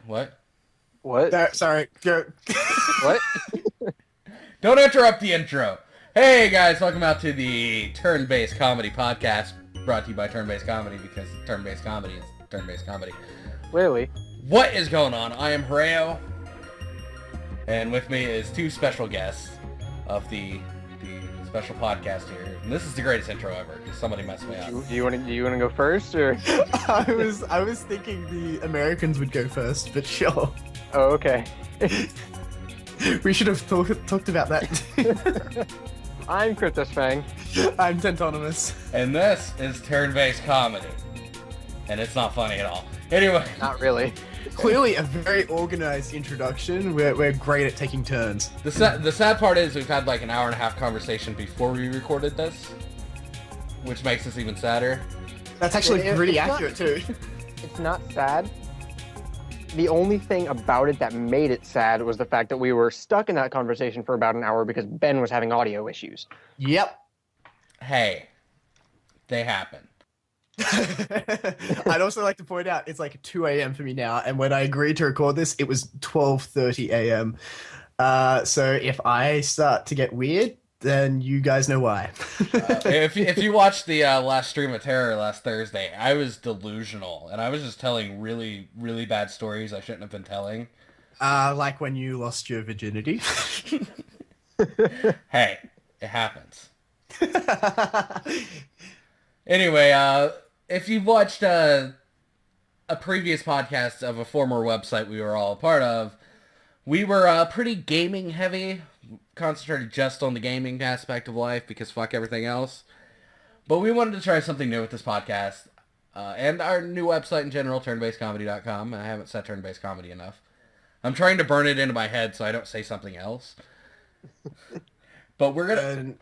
What? What? Sorry. Go. What? Don't interrupt the intro. Hey guys, welcome out to the Turn-Based Comedy Podcast, brought to you by Turn-Based Comedy, because Turn-Based Comedy is Turn-Based Comedy. Clearly. What is going on? I am Herao, and with me is two special guests of the special podcast here. And this is the greatest intro ever, because somebody messed me up. You want to go first, or? I was thinking the Americans would go first, but sure. Oh, okay. We should have talked about that. I'm KFang. I'm Denton. And this is Turn-Based Comedy. And it's not funny at all. Anyway. Not really. Clearly a very organized introduction. We're great at taking turns. The sad part is we've had like an hour and a half conversation before we recorded this, which makes this even sadder. That's actually pretty accurate too. It's not sad. The only thing about it that made it sad was the fact that we were stuck in that conversation for about an hour because Ben was having audio issues. Yep. Hey, they happen. I'd also like to point out it's like 2 a.m. for me now, and when I agreed to record this, it was 12:30 a.m. So if I start to get weird, then you guys know why. If you watched the last Stream of Terror last Thursday, I was delusional, and I was just telling really, really bad stories I shouldn't have been telling. Like when you lost your virginity. Hey, it happens. Anyway, if you've watched a previous podcast of a former website we were all a part of, we were pretty gaming heavy, concentrated just on the gaming aspect of life because fuck everything else. But we wanted to try something new with this podcast, and our new website in general, turnbasedcomedy.com. I haven't said turn-based comedy enough. I'm trying to burn it into my head so I don't say something else. But we're gonna...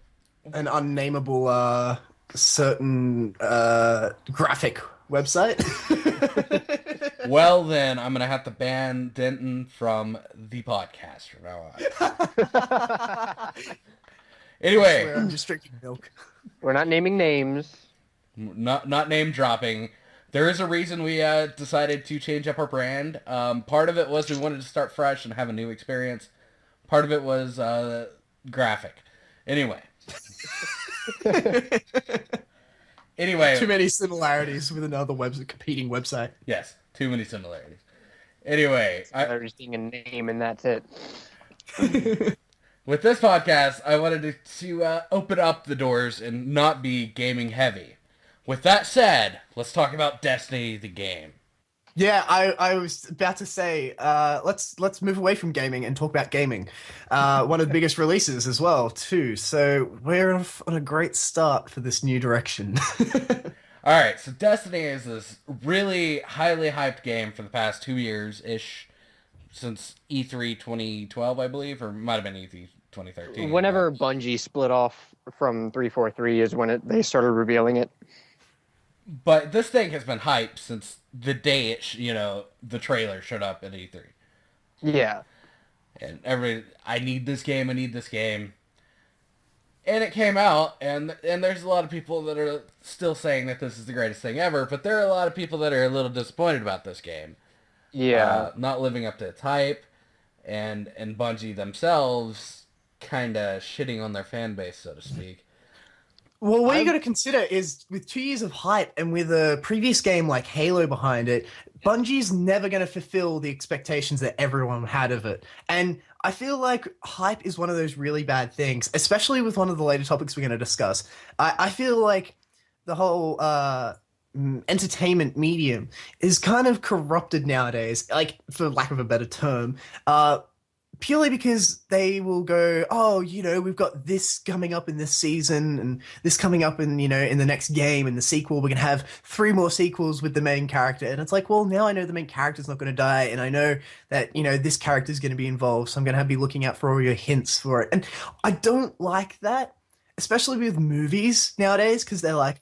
An unnameable, certain, graphic website. Well, then, I'm going to have to ban Denton from the podcast from now on. Anyway. I swear I'm just drinking milk. We're not naming names. Not name dropping. There is a reason we decided to change up our brand. Part of it was we wanted to start fresh and have a new experience. Part of it was graphic. Anyway. Too many similarities with another competing website. Yes, too many similarities. Anyway, I'm just seeing a name and that's it. With this podcast, I wanted to open up the doors and not be gaming heavy. With that said, let's talk about Destiny the game. Yeah, I was about to say, let's move away from gaming and talk about gaming. One of the biggest releases as well, too. So we're on a great start for this new direction. Alright, so Destiny is this really highly hyped game for the past 2 years-ish, since E3 2012, I believe, or it might have been E3 2013. Whenever Bungie split off from 343 is when they started revealing it. But this thing has been hyped since the day the trailer showed up at E3. Yeah. And everybody, I need this game. And it came out, and there's a lot of people that are still saying that this is the greatest thing ever, but there are a lot of people that are a little disappointed about this game. Yeah. Not living up to its hype, and Bungie themselves kind of shitting on their fan base, so to speak. Well, what you got to consider is with 2 years of hype and with a previous game like Halo behind it, Bungie's never going to fulfill the expectations that everyone had of it. And I feel like hype is one of those really bad things, especially with one of the later topics we're going to discuss. I feel like the whole entertainment medium is kind of corrupted nowadays, like for lack of a better term. Purely because they will go, oh, we've got this coming up in this season and this coming up in, in the next game and the sequel. We're going to have 3 more sequels with the main character. And it's like, well, now I know the main character's not going to die. And I know that, this character's going to be involved. So I'm going to be looking out for all your hints for it. And I don't like that, especially with movies nowadays, because they're like,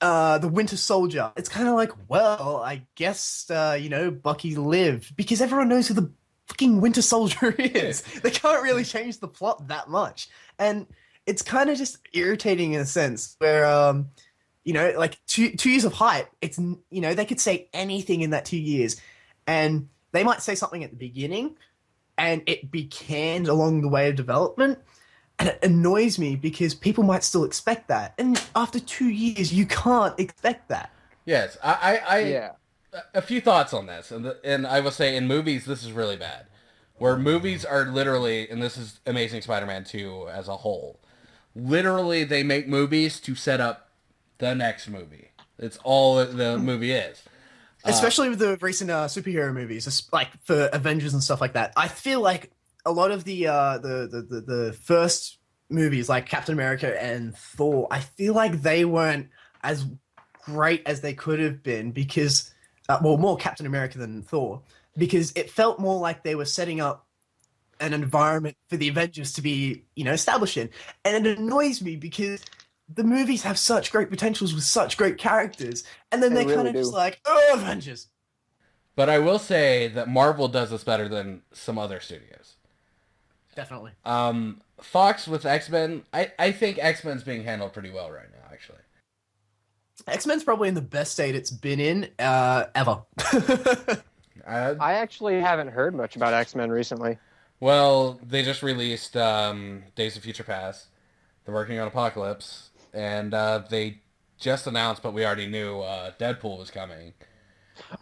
the Winter Soldier. It's kind of like, well, I guess, Bucky lived because everyone knows who the fucking Winter Soldier is. They can't really change the plot that much. And it's kind of just irritating in a sense where, like two years of hype, it's, they could say anything in that 2 years and they might say something at the beginning, and it be canned along the way of development. And it annoys me because people might still expect that. And after 2 years, you can't expect that. Yes, Yeah. a few thoughts on this, and I will say in movies this is really bad, where movies are literally, and this is Amazing Spider-Man 2 as a whole, literally they make movies to set up the next movie. It's all the movie is. Especially with the recent superhero movies, like for Avengers and stuff like that. I feel like a lot of the first movies, like Captain America and Thor, I feel like they weren't as great as they could have been because, well, more Captain America than Thor, because it felt more like they were setting up an environment for the Avengers to be, established in. And it annoys me because the movies have such great potentials with such great characters, and then They they kind really of do. just like, oh, Avengers. But I will say that Marvel does this better than some other studios. Definitely. Fox with X-Men, I think X-Men's being handled pretty well right now, actually. X-Men's probably in the best state it's been in ever. I actually haven't heard much about X-Men recently. Well, they just released Days of Future Past. They're working on Apocalypse. And they just announced, but we already knew, Deadpool was coming.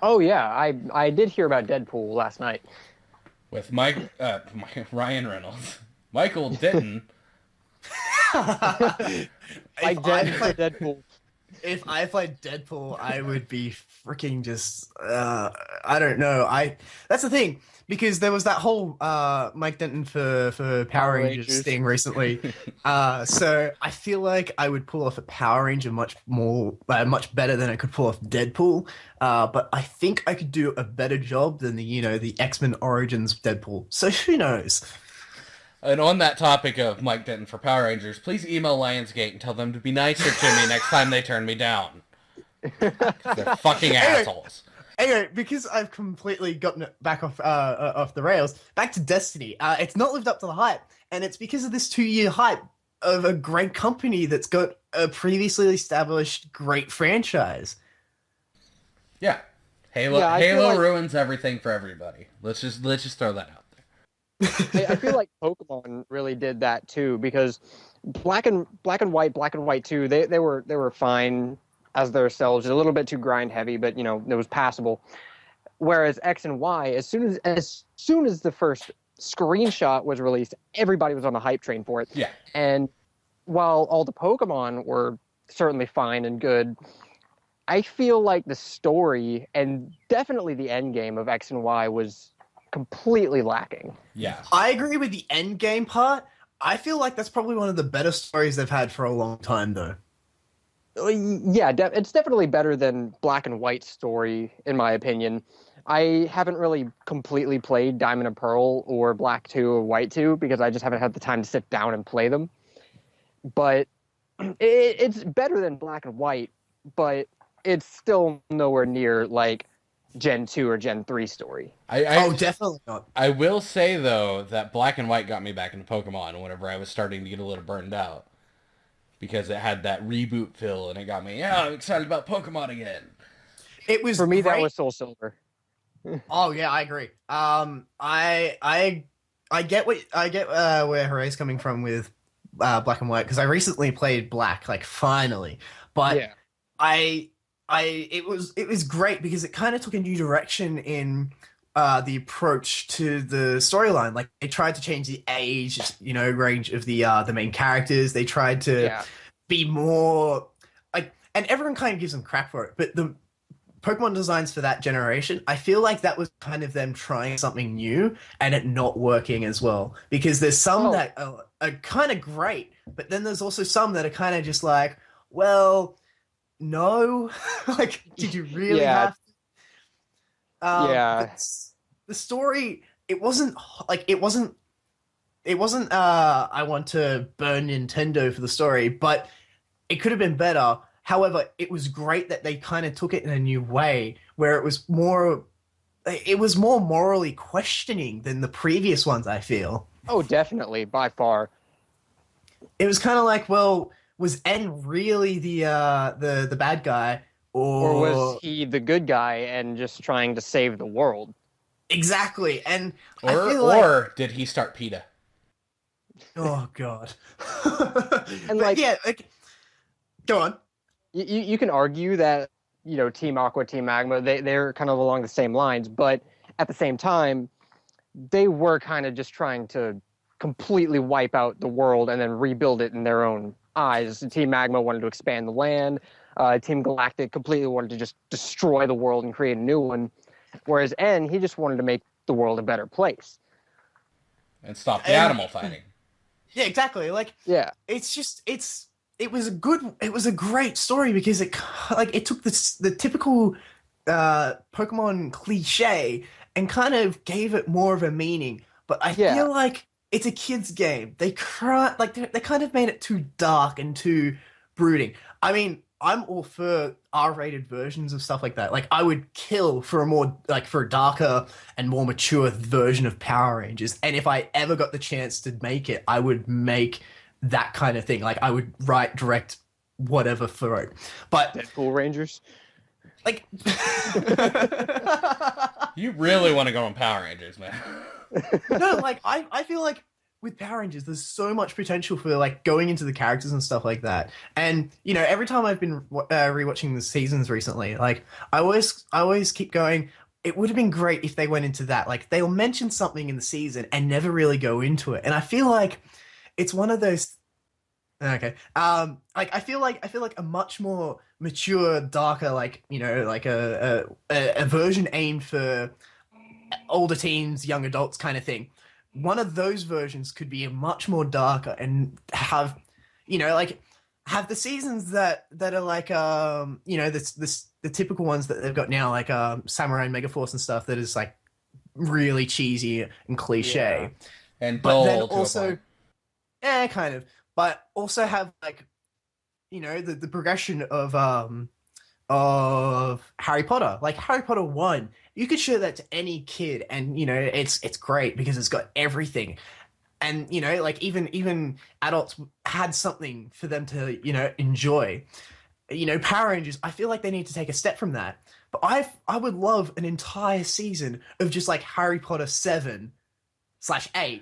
Oh yeah, I did hear about Deadpool last night. With Ryan Reynolds. Michael Denton. I dead for Deadpool. If I played Deadpool, I would be freaking just I don't know. That's the thing, because there was that whole Mike Denton for Power Rangers thing recently. So I feel like I would pull off a Power Ranger much better than I could pull off Deadpool. But I think I could do a better job than the X-Men Origins Deadpool. So who knows? And on that topic of Mike Denton for Power Rangers, please email Lionsgate and tell them to be nicer to me next time they turn me down. 'Cause they're fucking assholes. Anyway, because I've completely gotten it back off the rails, back to Destiny. It's not lived up to the hype, and it's because of this 2-year hype of a great company that's got a previously established great franchise. Yeah. Halo Yeah, I feel Halo like- ruins everything for everybody. Let's just throw that out there. I feel like Pokemon really did that too, because Black and White 2, they were fine as themselves, a little bit too grind heavy, but it was passable. Whereas X and Y, as soon as the first screenshot was released, everybody was on the hype train for it. Yeah. And while all the Pokemon were certainly fine and good, I feel like the story and definitely the end game of X and Y was completely lacking. Yeah. I agree with the end game part. I feel like that's probably one of the better stories they've had for a long time, though. Yeah, it's definitely better than Black and White's story, in my opinion. I haven't really completely played Diamond and Pearl or Black 2 or White 2 because I just haven't had the time to sit down and play them. But it's better than Black and White, but it's still nowhere near like Gen 2 or Gen 3 story. Definitely not. I will say, though, that Black and White got me back into Pokemon whenever I was starting to get a little burned out. Because it had that reboot feel, and it got me, I'm excited about Pokemon again. It was For me, that great. was Soul Silver. Oh yeah, I agree. I get where Herau's coming from with Black and White, because I recently played Black, like finally. But Yeah. it was great because it kind of took a new direction in the approach to the storyline. Like they tried to change the age, range of the main characters. They tried to be more like, and everyone kind of gives them crap for it, but the Pokemon designs for that generation, I feel like that was kind of them trying something new and it not working as well. Because there's some that are kind of great, but then there's also some that are kind of just like, well, no, like, did you really have to? The story, it wasn't I want to burn Nintendo for the story, but it could have been better. However, it was great that they kind of took it in a new way where it was more morally questioning than the previous ones, I feel. Oh, definitely, by far. It was kind of like, well, was N really the bad guy, Or was or he the good guy and just trying to save the world? exactly. And I Or feel like, did he start PETA? oh god. And But like yeah, like, go on. you can argue that Team Aqua, Team Magma, they're kind of along the same lines, but at the same time, they were kind of just trying to completely wipe out the world and then rebuild it in their own eyes. Team Magma wanted to expand the land. Team Galactic completely wanted to just destroy the world and create a new one. Whereas N, he just wanted to make the world a better place. And stop the And animal fighting. yeah, exactly. Like, Yeah. it was a great story because it took the typical Pokemon cliche and kind of gave it more of a meaning. But I Yeah. feel like it's a kid's game. They kind of made it too dark and too brooding. I mean, I'm all for R-rated versions of stuff like that. Like, I would kill for for a darker and more mature version of Power Rangers. And if I ever got the chance to make it, I would make that kind of thing. Like, I would write, direct, whatever for it. But Deadpool Rangers. like, You really want to go on Power Rangers, man. no, like I feel like with Power Rangers, there's so much potential for like going into the characters and stuff like that. And every time I've been rewatching the seasons recently, like I always keep going. It would have been great if they went into that. Like they'll mention something in the season and never really go into it. And I feel like it's one of those. Okay. Like I feel like a much more mature, darker, like like a version aimed for older teens, young adults kind of thing. One of those versions could be a much more darker and have, like have the seasons that are like this the typical ones that they've got now, like Samurai and Megaforce and stuff that is like really cheesy and cliche. Yeah. And But then dull to a also, point. kind of, but also have like the progression of Harry Potter. Like Harry Potter 1, you could show that to any kid and it's great because it's got everything. And like even adults had something for them to enjoy. Power Rangers, I feel like they need to take a step from that. But I would love an entire season of just like Harry Potter 7/8.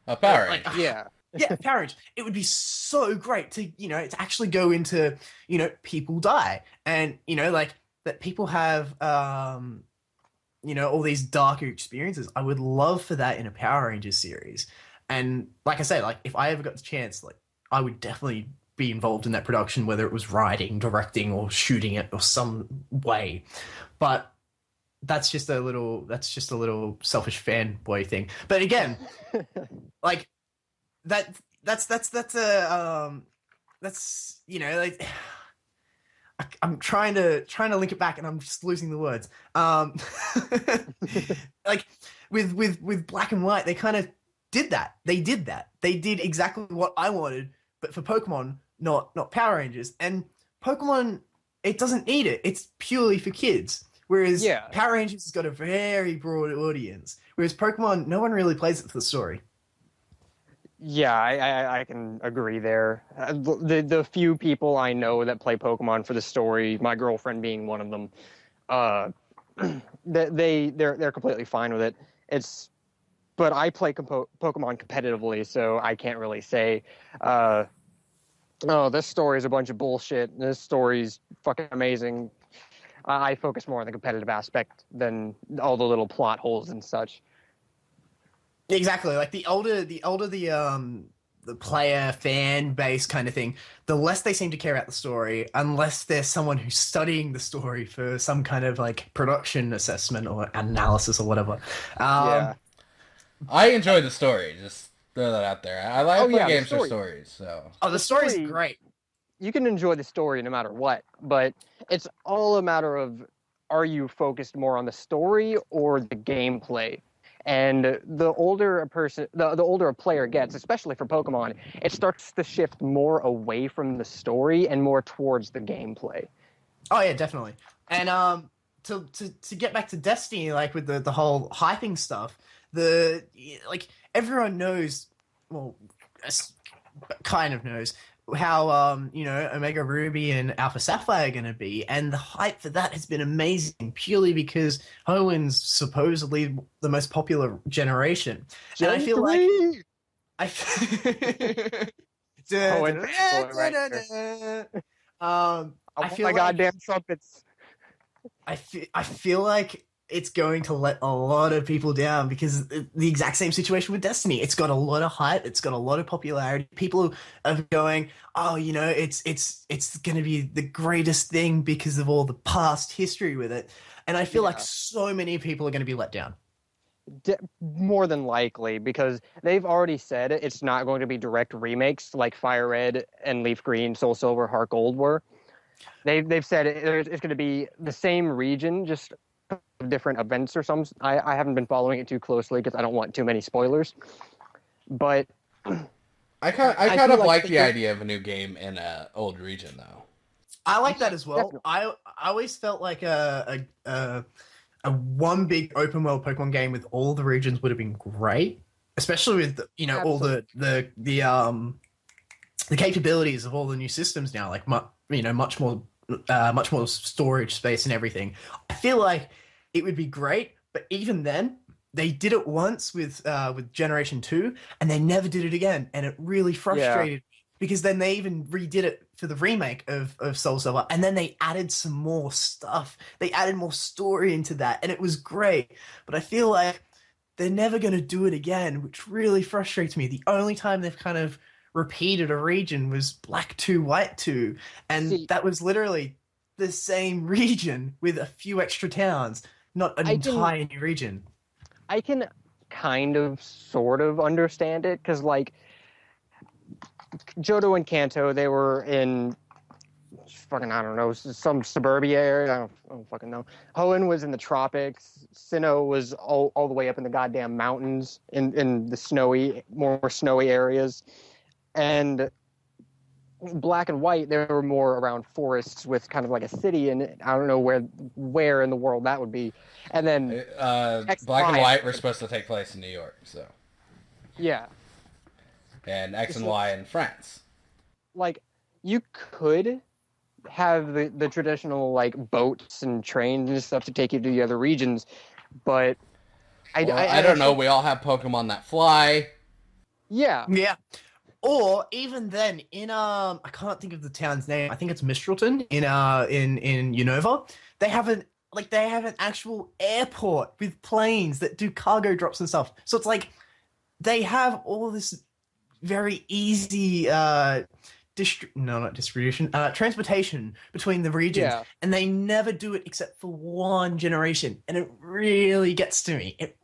A Power Like, Rangers. Yeah. yeah, Power Rangers. It would be so great to to actually go into people die and like that people have all these darker experiences. I would love for that in a Power Rangers series. And like I say, like if I ever got the chance, like I would definitely be involved in that production, whether it was writing, directing, or shooting it or some way. But that's just a little selfish fanboy thing. But again, like that's like I'm trying to link it back and I'm just losing the words. Like with Black and White, they kind of did that. They did that. They did exactly what I wanted, but for Pokemon, not Power Rangers. And Pokemon, it doesn't need it. It's purely for kids. Whereas Yeah. Power Rangers has got a very broad audience. Whereas Pokemon, no one really plays it for the story. Yeah, I can agree there. The few people I know that play Pokemon for the story, my girlfriend being one of them, they're completely fine with it. But I play Pokemon competitively, so I can't really say, oh, this story is a bunch of bullshit. This story's fucking amazing. I focus more on the competitive aspect than all the little plot holes and such. Exactly. Like the older the player fan base kind of thing, the less they seem to care about the story, unless there's someone who's studying the story for some kind of like production assessment or analysis or whatever. Yeah. I enjoy the story. Just throw that out there. I like play the games for story. stories. So Oh, the story's story- great. You can enjoy the story no matter what, but it's all a matter of, are you focused more on the story or the gameplay? And the older the older a player gets, especially for Pokemon, it starts to shift more away from the story and more towards the gameplay. Oh yeah, definitely. And to get back to Destiny, like with the whole hyping stuff, like everyone knows, well, kind of knows Omega Ruby and Alpha Sapphire are going to be, and the hype for that has been amazing purely because Hoen's supposedly the most popular generation, and I Gen feel like 3! I. Hoenn fanboy right there. I I want feel my like goddamn trumpets. I feel like it's going to let a lot of people down because the exact same situation with Destiny. It's got a lot of hype. It's got a lot of popularity. People are going, oh, it's going to be the greatest thing because of all the past history with it. And I feel like Yeah. so many people are going to be let down. More than likely, because they've already said it's not going to be direct remakes like Fire Red and Leaf Green, Soul Silver, Heart Gold were. They've said it's going to be the same region, just different events or some. I haven't been following it too closely because I don't want too many spoilers. But I kind feel of like like the idea of a new game in a old region though. I like that as well. Definitely. I always felt like a one big open world Pokemon game with all the regions would have been great, especially with all the capabilities of all the new systems now, like much more storage space and everything. I feel like it would be great, but even then, they did it once with Generation 2, and they never did it again, and it really frustrated me because then they even redid it for the remake of Soul Silver, and then they added some more stuff. They added more story into that, and it was great. But I feel like they're never going to do it again, which really frustrates me. The only time they've kind of repeated a region was Black 2, White 2, and See, that was literally the same region with a few extra towns, not an I can entire new region. I can kind of sort of understand it because like Johto and Kanto, they were in fucking I don't know some suburbia area. I don't fucking know. Hoenn was in the tropics. Sinnoh was all the way up in the goddamn mountains in the more snowy areas, and Black and White, they were more around forests with kind of like a city, and I don't know where in the world that would be. And then Black and White were supposed to take place in New York, so yeah, and X and So- Y in France. like you could have the traditional like boats and trains and stuff to take you to the other regions, but I don't know. We all have Pokemon that fly. Yeah, Yeah. Or even then, in I can't think of the town's name. I think it's Mistralton in Unova. They have an actual airport with planes that do cargo drops and stuff. So it's like they have all this very easy transportation between the regions, Yeah. and they never do it except for one generation, and it really gets to me. It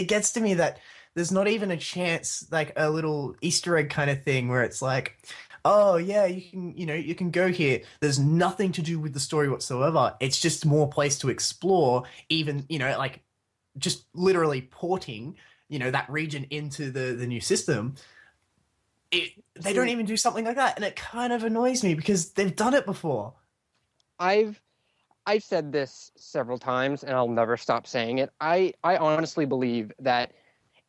gets to me that there's not even a chance, like a little Easter egg kind of thing where it's like, oh yeah, you can go here. There's nothing to do with the story whatsoever. It's just more place to explore, even, like just literally porting, that region into the new system. They don't even do something like that, and it kind of annoys me because they've done it before. I've said this several times and I'll never stop saying it. I honestly believe that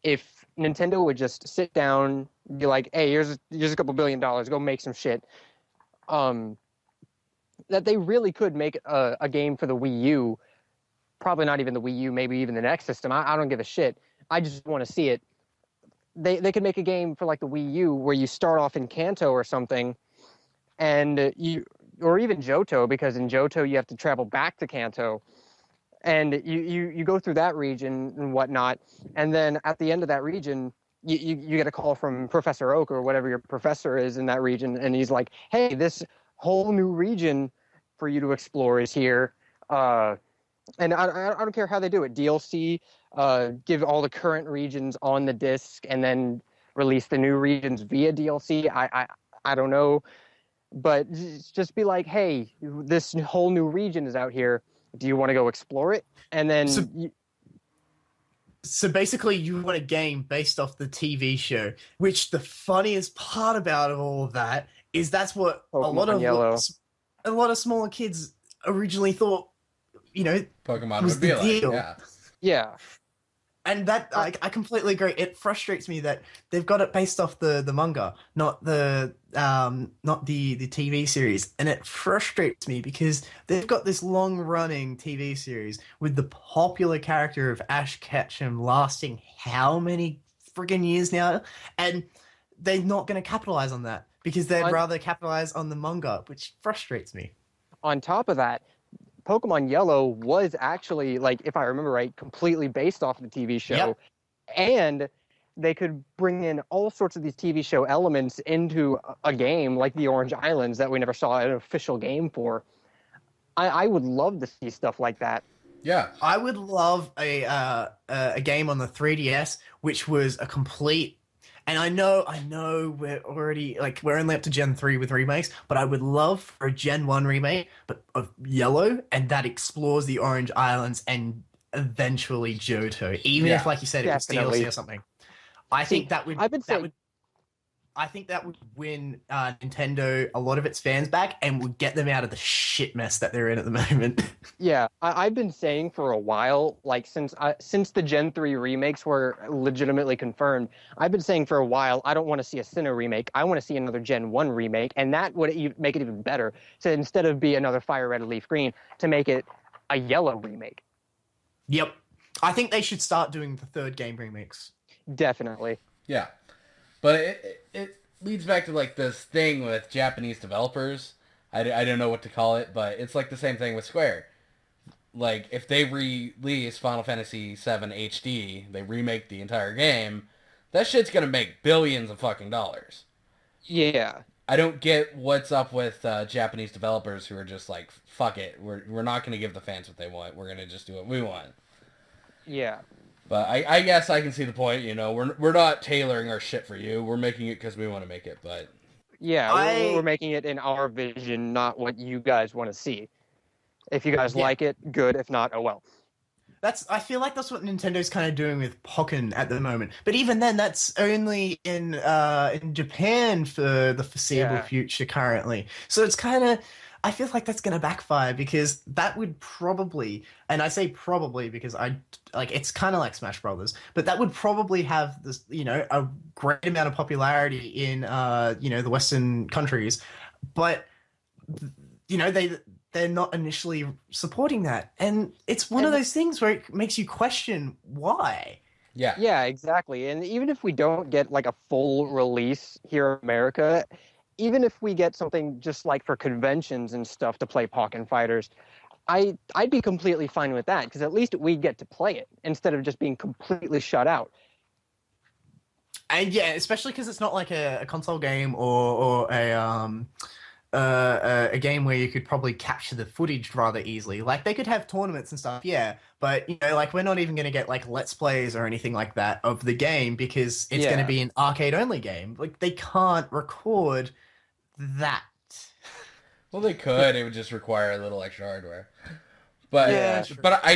if Nintendo would just sit down, be like, "Hey, here's a couple $1 billion, go make some shit," that they really could make a game for the Wii U. Probably not even the Wii U, maybe even the next system. I don't give a shit. I just want to see it. They could make a game for like the Wii U where you start off in Kanto or something, and or even Johto, because in Johto you have to travel back to Kanto, and you go through that region and whatnot, and then at the end of that region, you get a call from Professor Oak or whatever your professor is in that region, and he's like, "Hey, this whole new region for you to explore is here." And I don't care how they do it. DLC, give all the current regions on the disc, and then release the new regions via DLC. I don't know, but just be like, hey, this whole new region is out here. Do you want to go explore it? And then So basically, you want a game based off the TV show, which the funniest part about all of that is that's what Pokemon Yellow. a lot of smaller kids originally thought, Pokemon was would be the like, deal. yeah. Yeah. And that I completely agree. It frustrates me that they've got it based off the manga, not the TV series. And it frustrates me because they've got this long running TV series with the popular character of Ash Ketchum lasting how many friggin' years now? And they're not going to capitalize on that because they'd rather capitalize on the manga, which frustrates me. On top of that, Pokemon Yellow was actually, like, if I remember right, completely based off the TV show. Yep. And they could bring in all sorts of these TV show elements into a game like the Orange Islands that we never saw an official game for. I would love to see stuff like that. Yeah. I would love a game on the 3DS which was a complete. And I know we're already we're only up to Gen 3 with remakes, but I would love for a Gen 1 remake, but of Yellow, and that explores the Orange Islands and eventually Johto, even if, like you said, it was DLC or something. I think that would win Nintendo a lot of its fans back and would get them out of the shit mess that they're in at the moment. Yeah, I've been saying for a while, like since the Gen 3 remakes were legitimately confirmed, I've been saying for a while, I don't want to see a Sinnoh remake. I want to see another Gen 1 remake, and that would make it even better. So instead of be another Fire Red Leaf Green, to make it a Yellow remake. Yep. I think they should start doing the third game remakes. Definitely. Yeah. But it leads back to like this thing with Japanese developers. I don't know what to call it, but it's like the same thing with Square. Like, if they release Final Fantasy VII HD, they remake the entire game, that shit's gonna make billions of fucking dollars. Yeah. I don't get what's up with Japanese developers who are just like, fuck it, we're not gonna give the fans what they want, we're gonna just do what we want. Yeah. But I guess I can see the point, you know, we're not tailoring our shit for you, we're making it because we want to make it, but... Yeah, we're making it in our vision, not what you guys want to see. If you guys like it, good. If not, oh well. I feel like that's what Nintendo's kind of doing with Pokken at the moment. But even then, that's only in Japan for the foreseeable future currently. So it's kind of, I feel like that's going to backfire because that would probably, and I say probably because it's kind of like Smash Brothers, but that would probably have this, a great amount of popularity in, the Western countries. But, they're not initially supporting that. And it's one of those things where it makes you question why. Yeah. Yeah, exactly. And even if we don't get like a full release here in America, even if we get something just like for conventions and stuff to play Pokken Fighters, I'd be completely fine with that because at least we get to play it instead of just being completely shut out. And yeah, especially because it's not like a console game or a game where you could probably capture the footage rather easily. Like they could have tournaments and stuff, yeah, but we're not even going to get like Let's Plays or anything like that of the game because it's going to be an arcade only game. Like they can't record that. Well, they could. It would just require a little extra hardware. But I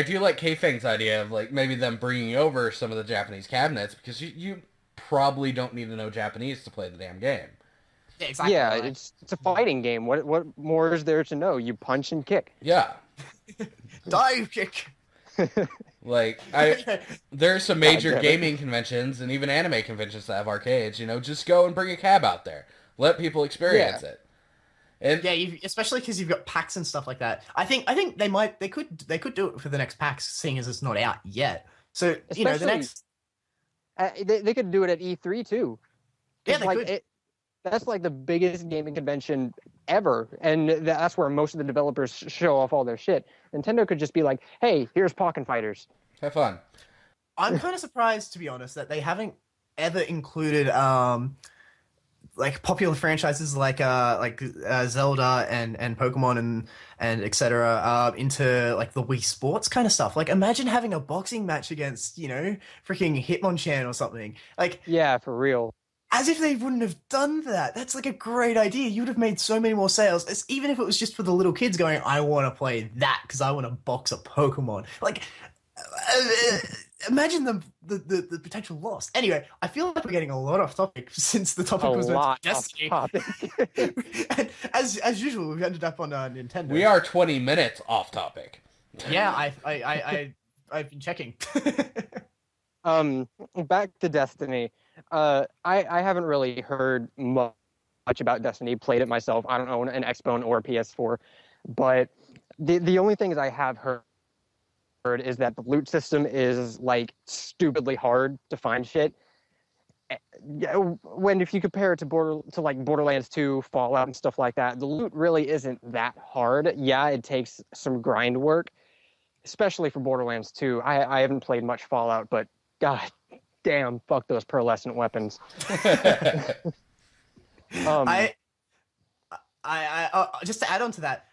do like KFang's idea of like maybe them bringing over some of the Japanese cabinets because you probably don't need to know Japanese to play the damn game. Yeah, exactly. Yeah, it's a fighting game. What more is there to know? You punch and kick. Yeah. Dive kick. Like there's some major gaming conventions and even anime conventions that have arcades. Just go and bring a cab out there. Let people experience it. And especially because you've got PAX and stuff like that. I think they could do it for the next PAX, seeing as it's not out yet. So the next they could do it at E3 too. Yeah, they could. That's like the biggest gaming convention ever, and that's where most of the developers show off all their shit. Nintendo could just be like, "Hey, here's Pokken Fighters. Have fun." I'm kind of surprised, to be honest, that they haven't ever included like popular franchises like Zelda and Pokemon and etc. Into like the Wii Sports kind of stuff. Like imagine having a boxing match against freaking Hitmonchan or something. Like yeah, for real. As if they wouldn't have done that. That's like a great idea. You would have made so many more sales. Even if it was just for the little kids going, I want to play that because I want to box a Pokemon. Like, imagine the potential loss. Anyway, I feel like we're getting a lot off topic since the topic was meant to be Destiny. And as usual, we've ended up on Nintendo. We are 20 minutes off topic. Yeah, I I've been checking. Back to Destiny. I haven't really heard much about Destiny. Played it myself. I don't own an Xbone or a PS4, but the only things I have heard is that the loot system is like stupidly hard to find shit. When if you compare it to Borderlands 2, Fallout, and stuff like that, the loot really isn't that hard. Yeah, it takes some grind work, especially for Borderlands 2. I haven't played much Fallout, but god damn, fuck those pearlescent weapons. Just to add on to that,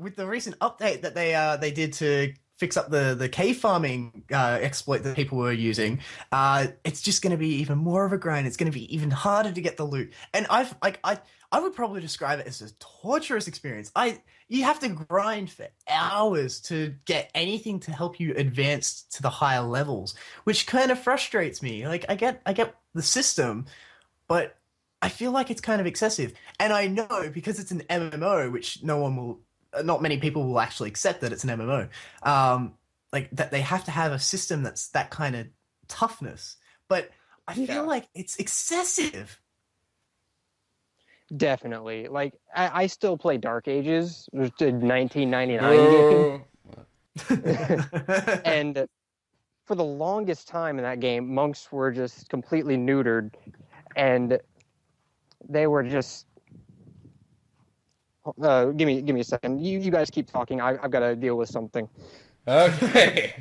with the recent update that they did to fix up the cave farming exploit that people were using, it's just going to be even more of a grind. It's going to be even harder to get the loot, and I would probably describe it as a torturous experience. You have to grind for hours to get anything to help you advance to the higher levels, which kind of frustrates me. Like I get the system, but I feel like it's kind of excessive. And I know because it's an MMO, which not many people will actually accept that it's an MMO. Like that they have to have a system that's that kind of toughness. But I feel like it's excessive. Definitely. Like I still play Dark Ages, which is a 1999 game. And for the longest time in that game, monks were just completely neutered, and they were just give me a second. You guys keep talking. I've got to deal with something. Okay.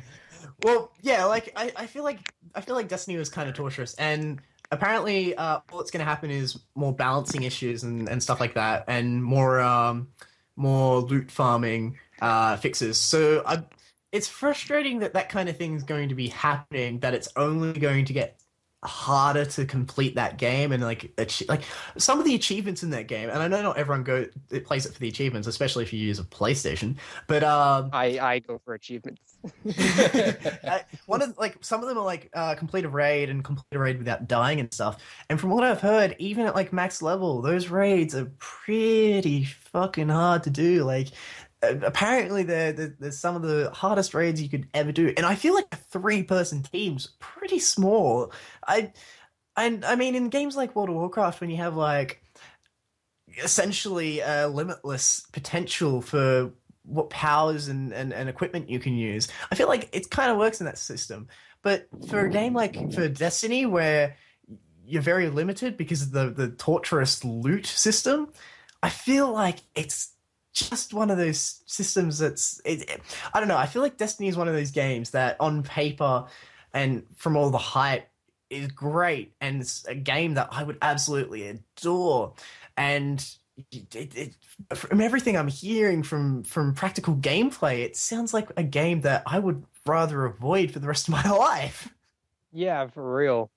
Well, yeah, like I feel like Destiny was kind of torturous, and apparently what's going to happen is more balancing issues and stuff like that, and more loot farming fixes. So it's frustrating that kind of thing is going to be happening, that it's only going to get harder to complete that game, and like some of the achievements in that game, and I know not everyone plays it for the achievements, especially if you use a PlayStation, but I go for achievements. Some of them are like complete a raid and complete a raid without dying and stuff, and from what I've heard, even at like max level, those raids are pretty fucking hard to do. Like apparently they're some of the hardest raids you could ever do, and I feel like a 3-person team's pretty small. I mean, in games like World of Warcraft, when you have like essentially limitless potential for what powers and equipment you can use, I feel like it kind of works in that system. But for a game like for Destiny, where you're very limited because of the torturous loot system, I feel like it's just one of those systems I don't know. I feel like Destiny is one of those games that on paper and from all the hype is great, and it's a game that I would absolutely adore. And from everything I'm hearing from practical gameplay, it sounds like a game that I would rather avoid for the rest of my life. Yeah, for real.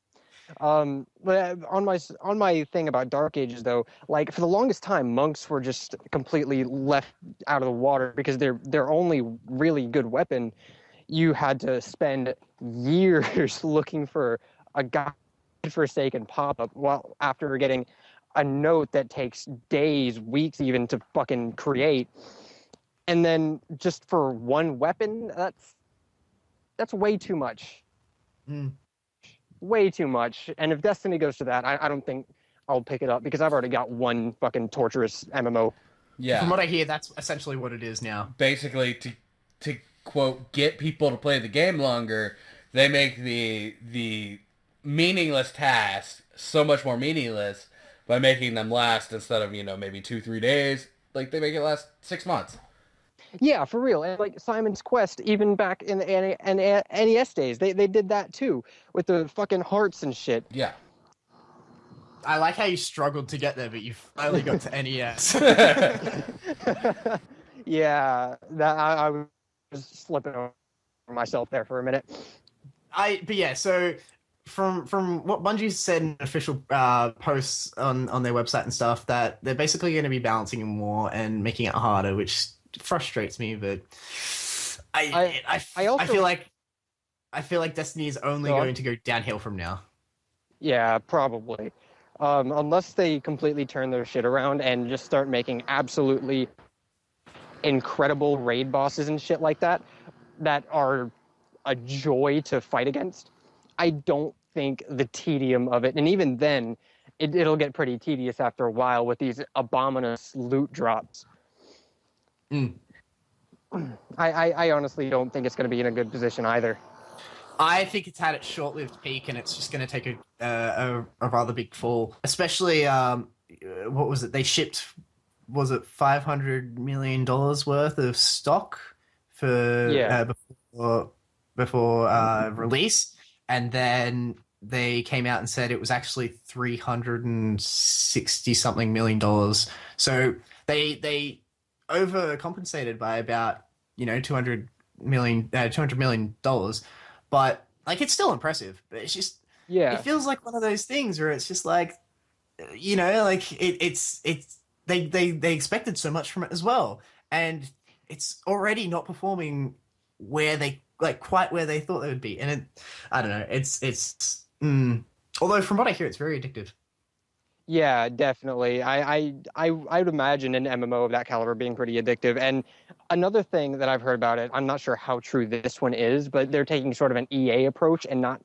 But on my thing about Dark Ages, though, like for the longest time, monks were just completely left out of the water because their only really good weapon, you had to spend years looking for a godforsaken pop-up while after getting a note that takes days, weeks even to fucking create. And then just for one weapon, that's way too much. Way too much. And if Destiny goes to that, I don't think I'll pick it up because I've already got one fucking torturous MMO. Yeah. From what I hear, that's essentially what it is now. Basically, to quote, get people to play the game longer, they make the meaningless tasks so much more meaningless by making them last, instead of, maybe 2-3 days, like they make it last 6 months. Yeah, for real. And like Simon's Quest, even back in the NES days, they did that too with the fucking hearts and shit. Yeah. I like how you struggled to get there, but you finally got to NES. Yeah, that I was slipping over myself there for a minute. But yeah, so from what Bungie said in official posts on their website and stuff, that they're basically going to be balancing more and making it harder, which frustrates me. But I feel like Destiny is only going to go downhill from now. Yeah, probably. Unless they completely turn their shit around and just start making absolutely incredible raid bosses and shit like that are a joy to fight against, I don't think the tedium of it, and even then, it'll get pretty tedious after a while with these abominous loot drops. Mm. I honestly don't think it's going to be in a good position either. I think it's had its short-lived peak, and it's just going to take a rather big fall. Especially, what was it? They shipped, was it $500 million worth of stock for before release, and then they came out and said it was actually $360 something million. So they overcompensated by about $200 million. But like, it's still impressive. But it's just, it feels like one of those things where it's just like, like it's they expected so much from it as well, and it's already not performing quite where they thought they would be. And I don't know. Although from what I hear, it's very addictive. Yeah, definitely. I would imagine an MMO of that caliber being pretty addictive. And another thing that I've heard about it, I'm not sure how true this one is, but they're taking sort of an EA approach and not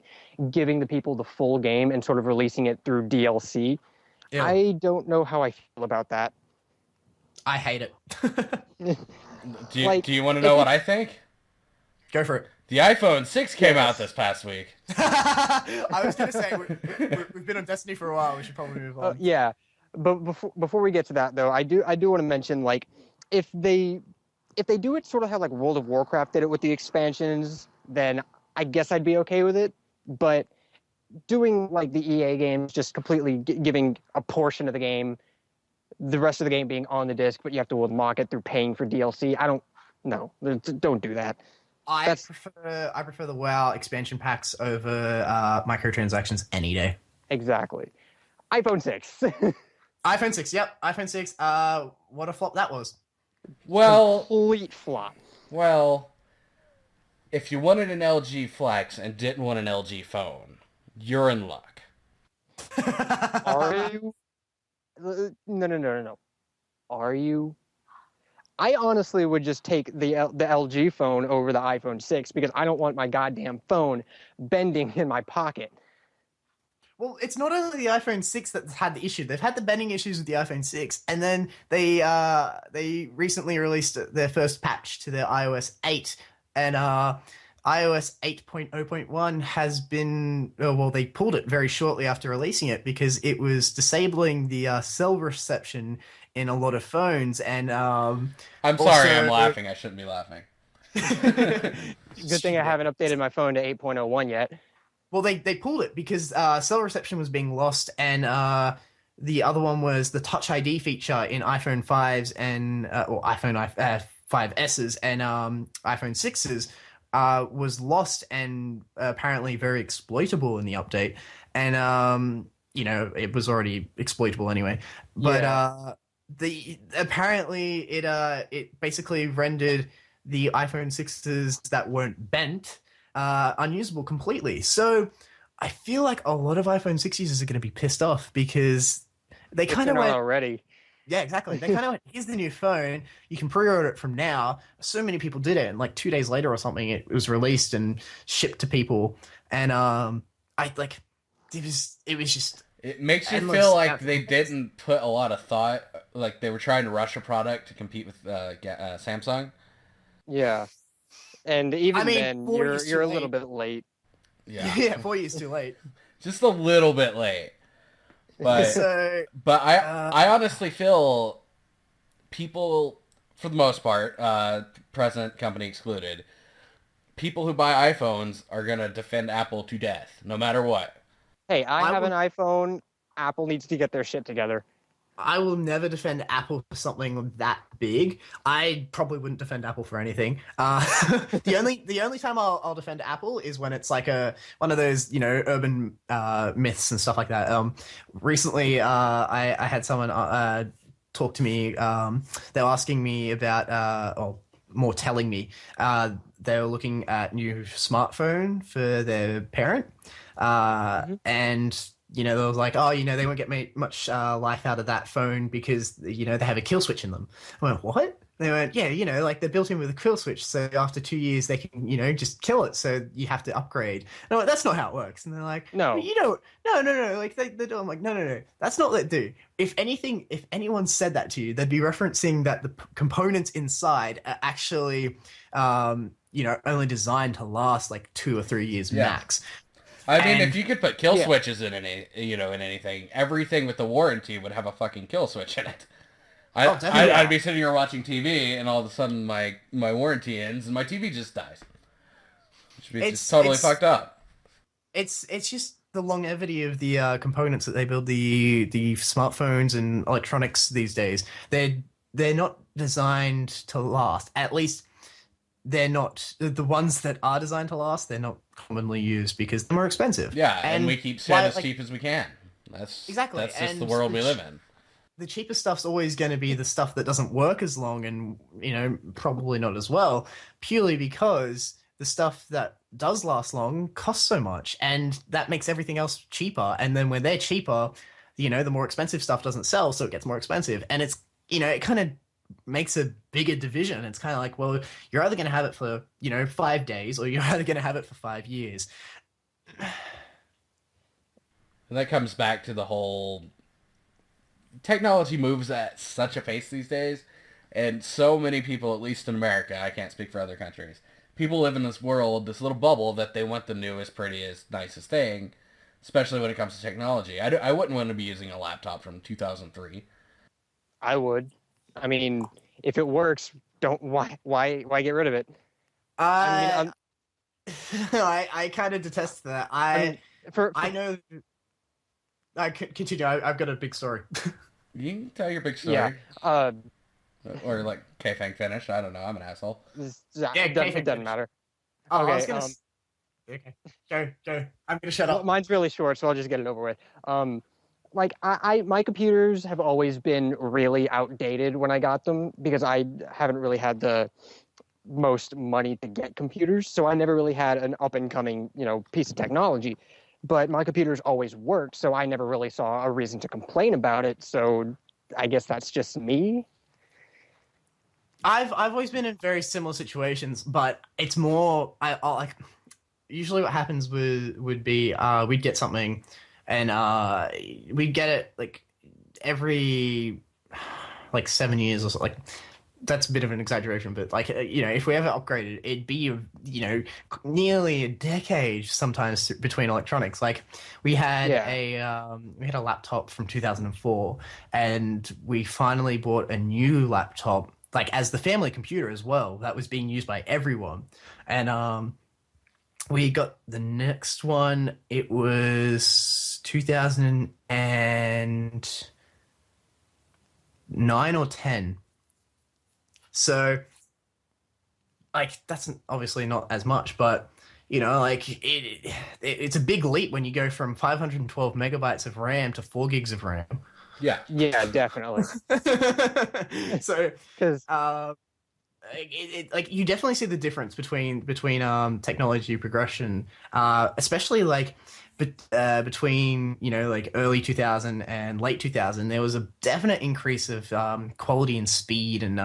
giving the people the full game and sort of releasing it through DLC. Yeah. I don't know how I feel about that. I hate it. Do you want to know what I think? Go for it. The iPhone 6 came out this past week. I was going to say, we've been on Destiny for a while. We should probably move on. Yeah, but before we get to that, though, I do want to mention, like, if they do it sort of how, like, World of Warcraft did it with the expansions, then I guess I'd be okay with it. But doing, like, the EA games, just completely giving a portion of the game, the rest of the game being on the disc, but you have to unlock it through paying for DLC, don't do that. I prefer the WoW expansion packs over microtransactions any day. Exactly. iPhone 6. iPhone 6, yep. iPhone 6. What a flop that was. Well, complete flop. Well, if you wanted an LG Flex and didn't want an LG phone, you're in luck. Are you? No. Are you? I honestly would just take the LG phone over the iPhone 6 because I don't want my goddamn phone bending in my pocket. Well, it's not only the iPhone 6 that's had the issue. They've had the bending issues with the iPhone 6, and then they recently released their first patch to their iOS 8, and iOS 8.0.1 has been, they pulled it very shortly after releasing it because it was disabling the cell reception in a lot of phones. And I'm sorry, I'm laughing. I shouldn't be laughing. Good thing I haven't updated my phone to 8.01 yet. Well, they pulled it because cell reception was being lost, and the other one was the Touch ID feature in iPhone 5s and iPhone 5Ss and iPhone 6s was lost and apparently very exploitable in the update. And it was already exploitable anyway. But apparently it basically rendered the iPhone 6s that weren't bent unusable completely. So I feel like a lot of iPhone 6 users are going to be pissed off because they kind of went already. Yeah, exactly. They kind of went, here's the new phone. You can pre-order it from now. So many people did it, and like 2 days later or something, it was released and shipped to people. And it was just. It makes you feel like they didn't put a lot of thought, like they were trying to rush a product to compete with Samsung. Yeah, and even then, you're a little bit late. Yeah, 4 years too late. Just a little bit late. But I honestly feel people, for the most part, present company excluded, people who buy iPhones are gonna defend Apple to death, no matter what. Hey, I have an iPhone. Apple needs to get their shit together. I will never defend Apple for something that big. I probably wouldn't defend Apple for anything. The only time I'll defend Apple is when it's like one of those urban myths and stuff like that. Recently, I had someone talk to me. They were asking me about, or more telling me, they were looking at new smartphone for their parent, and. They was like, they won't get much life out of that phone because, they have a kill switch in them. I went, what? They went, yeah, like they're built in with a kill switch, so after 2 years they can, just kill it. So you have to upgrade. No, that's not how it works. And they're like, No. no. Like they do. I'm like, no. That's not what they do. If anything, if anyone said that to you, they'd be referencing that the components inside are actually, only designed to last like 2 or 3 years max. I mean, And if you could put kill switches in in anything, everything with the warranty would have a fucking kill switch in it. definitely. I'd be sitting here watching TV, and all of a sudden my warranty ends, and my TV just dies. Which means it's totally fucked up. It's just the longevity of the components that they build the smartphones and electronics these days. They're not designed to last. At least they're not the ones that are designed to last. They're not commonly used because they're more expensive. Yeah, and we keep shit as cheap as we can. That's just the world we live in. The cheapest stuff's always going to be the stuff that doesn't work as long and, probably not as well, purely because the stuff that does last long costs so much, and that makes everything else cheaper. And then when they're cheaper, the more expensive stuff doesn't sell, so it gets more expensive. And it's, it kind of makes a bigger division. It's kind of like, well, you're either going to have it for, 5 days, or you're either going to have it for 5 years. And that comes back to the whole technology moves at such a pace these days, and so many people, at least in America, I can't speak for other countries, people live in this world, this little bubble, that they want the newest, prettiest, nicest thing, especially when it comes to technology. I wouldn't want to be using a laptop from 2003. I would. I mean, if it works, why get rid of it? I kind of detest that. I know. Continue. I've got a big story. You can tell your big story. Yeah. Or like KFang finished. I don't know. I'm an asshole. It doesn't matter. Oh, Okay. Okay. Go. I'm gonna shut up. Mine's really short, so I'll just get it over with. My computers have always been really outdated when I got them because I haven't really had the most money to get computers, so I never really had an up and coming, piece of technology. But my computers always worked, so I never really saw a reason to complain about it. So I guess that's just me. I've always been in very similar situations, but it's more I like usually what happens would be we'd get something and we'd get it like every like 7 years or so. Like that's a bit of an exaggeration, but like if we ever upgraded, it'd be nearly a decade sometimes between electronics. Like we had a laptop from 2004, and we finally bought a new laptop, like as the family computer as well, that was being used by everyone. And we got the next one. It was 2009 or 10. So, like, that's obviously not as much, but, like, it's a big leap when you go from 512 megabytes of RAM to 4 gigs of RAM. Yeah. Yeah, definitely. So, because like you definitely see the difference between technology progression, especially like between like early 2000 and late 2000. There was a definite increase of quality and speed and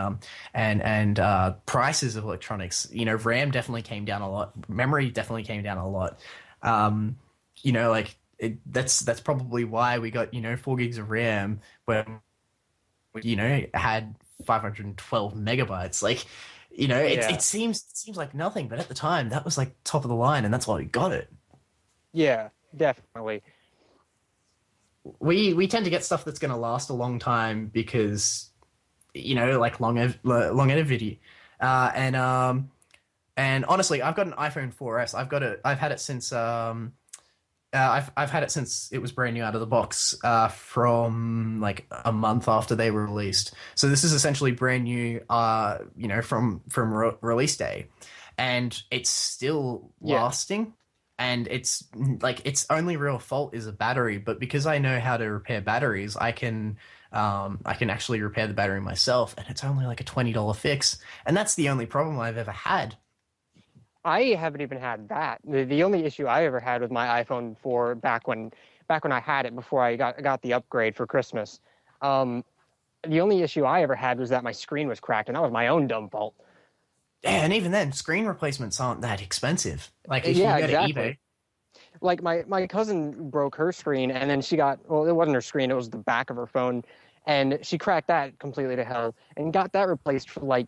prices of electronics. RAM definitely came down a lot. Memory definitely came down a lot. Like that's probably why we got 4 gigs of RAM when we had 512 megabytes. Like it seems like nothing, but at the time that was like top of the line, and that's why we got it. Yeah, definitely. We tend to get stuff that's going to last a long time because like longevity. And honestly, I've got an iPhone 4S. I've had it since I've had it since it was brand new out of the box, from like a month after they were released. So this is essentially brand new, from release day, and it's still lasting. And it's like its only real fault is a battery. But because I know how to repair batteries, I can actually repair the battery myself, and it's only like a $20 fix. And that's the only problem I've ever had. I haven't even had that. The only issue I ever had with my iPhone 4 back when I had it before I got the upgrade for Christmas, The only issue I ever had was that my screen was cracked, and that was my own dumb fault. Yeah, and even then, screen replacements aren't that expensive. Like if you Yeah, go to exactly. eBay, Like my cousin broke her screen, and then she got, well, it wasn't her screen, it was the back of her phone, and she cracked that completely to hell and got that replaced for like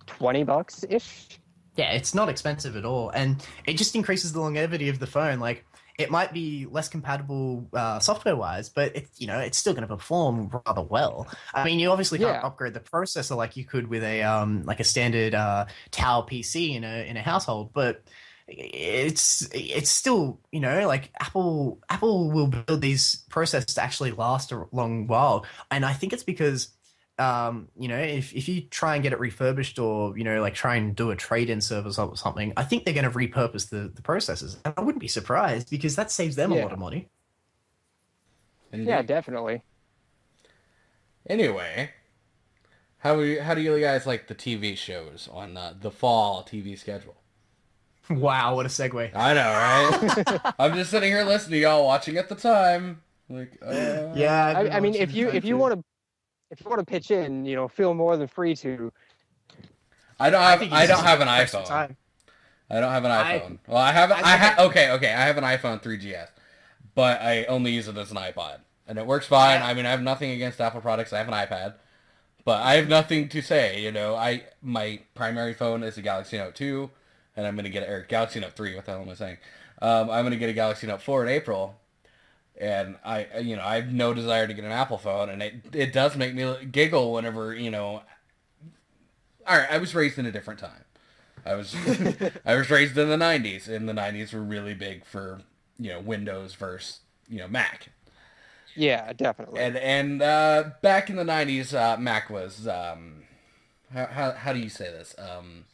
$20 ish. yeah, it's not expensive at all, and it just increases the longevity of the phone. Like it might be less compatible software wise, but it's still going to perform rather well. I mean, you obviously can't Yeah. upgrade the processor like you could with a standard Tower PC in a household, but it's still, like Apple will build these processors to actually last a long while, and I think it's because if you try and get it refurbished or, like try and do a trade-in service or something, I think they're going to repurpose the processors. And I wouldn't be surprised because that saves them a lot of money. Indeed. Yeah, definitely. Anyway, how do you guys like the TV shows on the fall TV schedule? Wow, what a segue. I know, right? I'm just sitting here listening to y'all watching at the time. Like, Yeah, I mean, if you want to pitch in, feel more than free to. I don't have an waste of iPhone. time. I don't have an iPhone. Well, I have an iPhone 3GS, but I only use it as an iPod, and it works fine. I mean, I have nothing against Apple products. I have an iPad, but I have nothing to say. My primary phone is a Galaxy Note 2, and I'm gonna get a Galaxy Note 3. What the hell am I saying? I'm gonna get a Galaxy Note 4 in April, and I have no desire to get an Apple phone, and it does make me giggle whenever All right, I was raised in a different time. I was raised in the 90s, and the 90s were really big for Windows versus Mac. Yeah, definitely. And back in the 90s, Mac was how do you say this?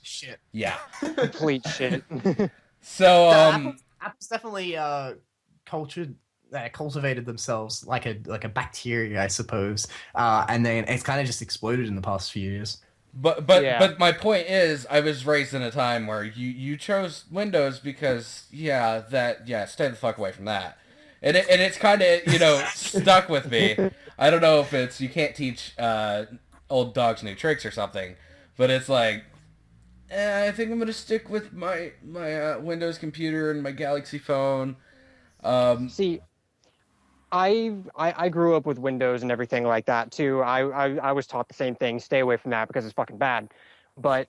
Shit. Yeah. Complete shit. So Apple's definitely cultivated themselves like a bacteria, I suppose, and then it's kind of just exploded in the past few years. But my point is, I was raised in a time where you chose Windows because stay the fuck away from that, and it's kind of stuck with me. I don't know if it's you can't teach old dogs new tricks or something, but it's like I think I'm gonna stick with my Windows computer and my Galaxy phone. See, I grew up with Windows and everything like that too. I was taught the same thing. Stay away from that because it's fucking bad. But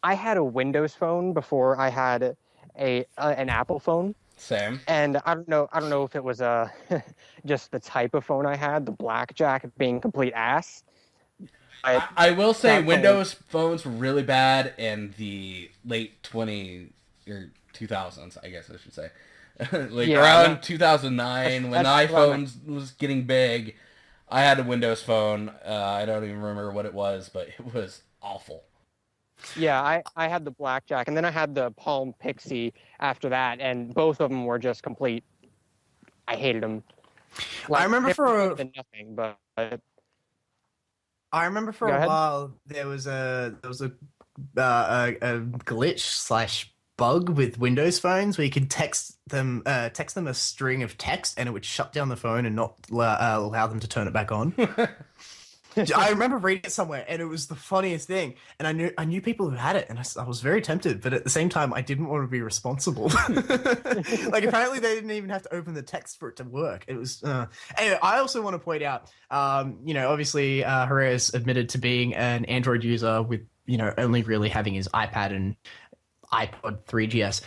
I had a Windows phone before I had an Apple phone. Same. And I don't know if it was just the type of phone I had, the blackjack being complete ass. I will say Windows phones were really bad in the late 2000s, I guess I should say. Around 2009 when the iPhone was getting big, I had a Windows phone. I don't even remember what it was, but it was awful. Yeah, I had the blackjack, and then I had the Palm Pixie after that, and both of them were just complete. I hated them. I remember for nothing, but I remember for a while there was a glitch / bug with Windows phones where you could text them a string of text and it would shut down the phone and not allow them to turn it back on. I remember reading it somewhere and it was the funniest thing, and I knew people who had it, and I was very tempted, but at the same time I didn't want to be responsible. Like apparently they didn't even have to open the text for it to work. It was anyway. I also want to point out, obviously Herao's admitted to being an Android user with only really having his iPad and iPod 3GS.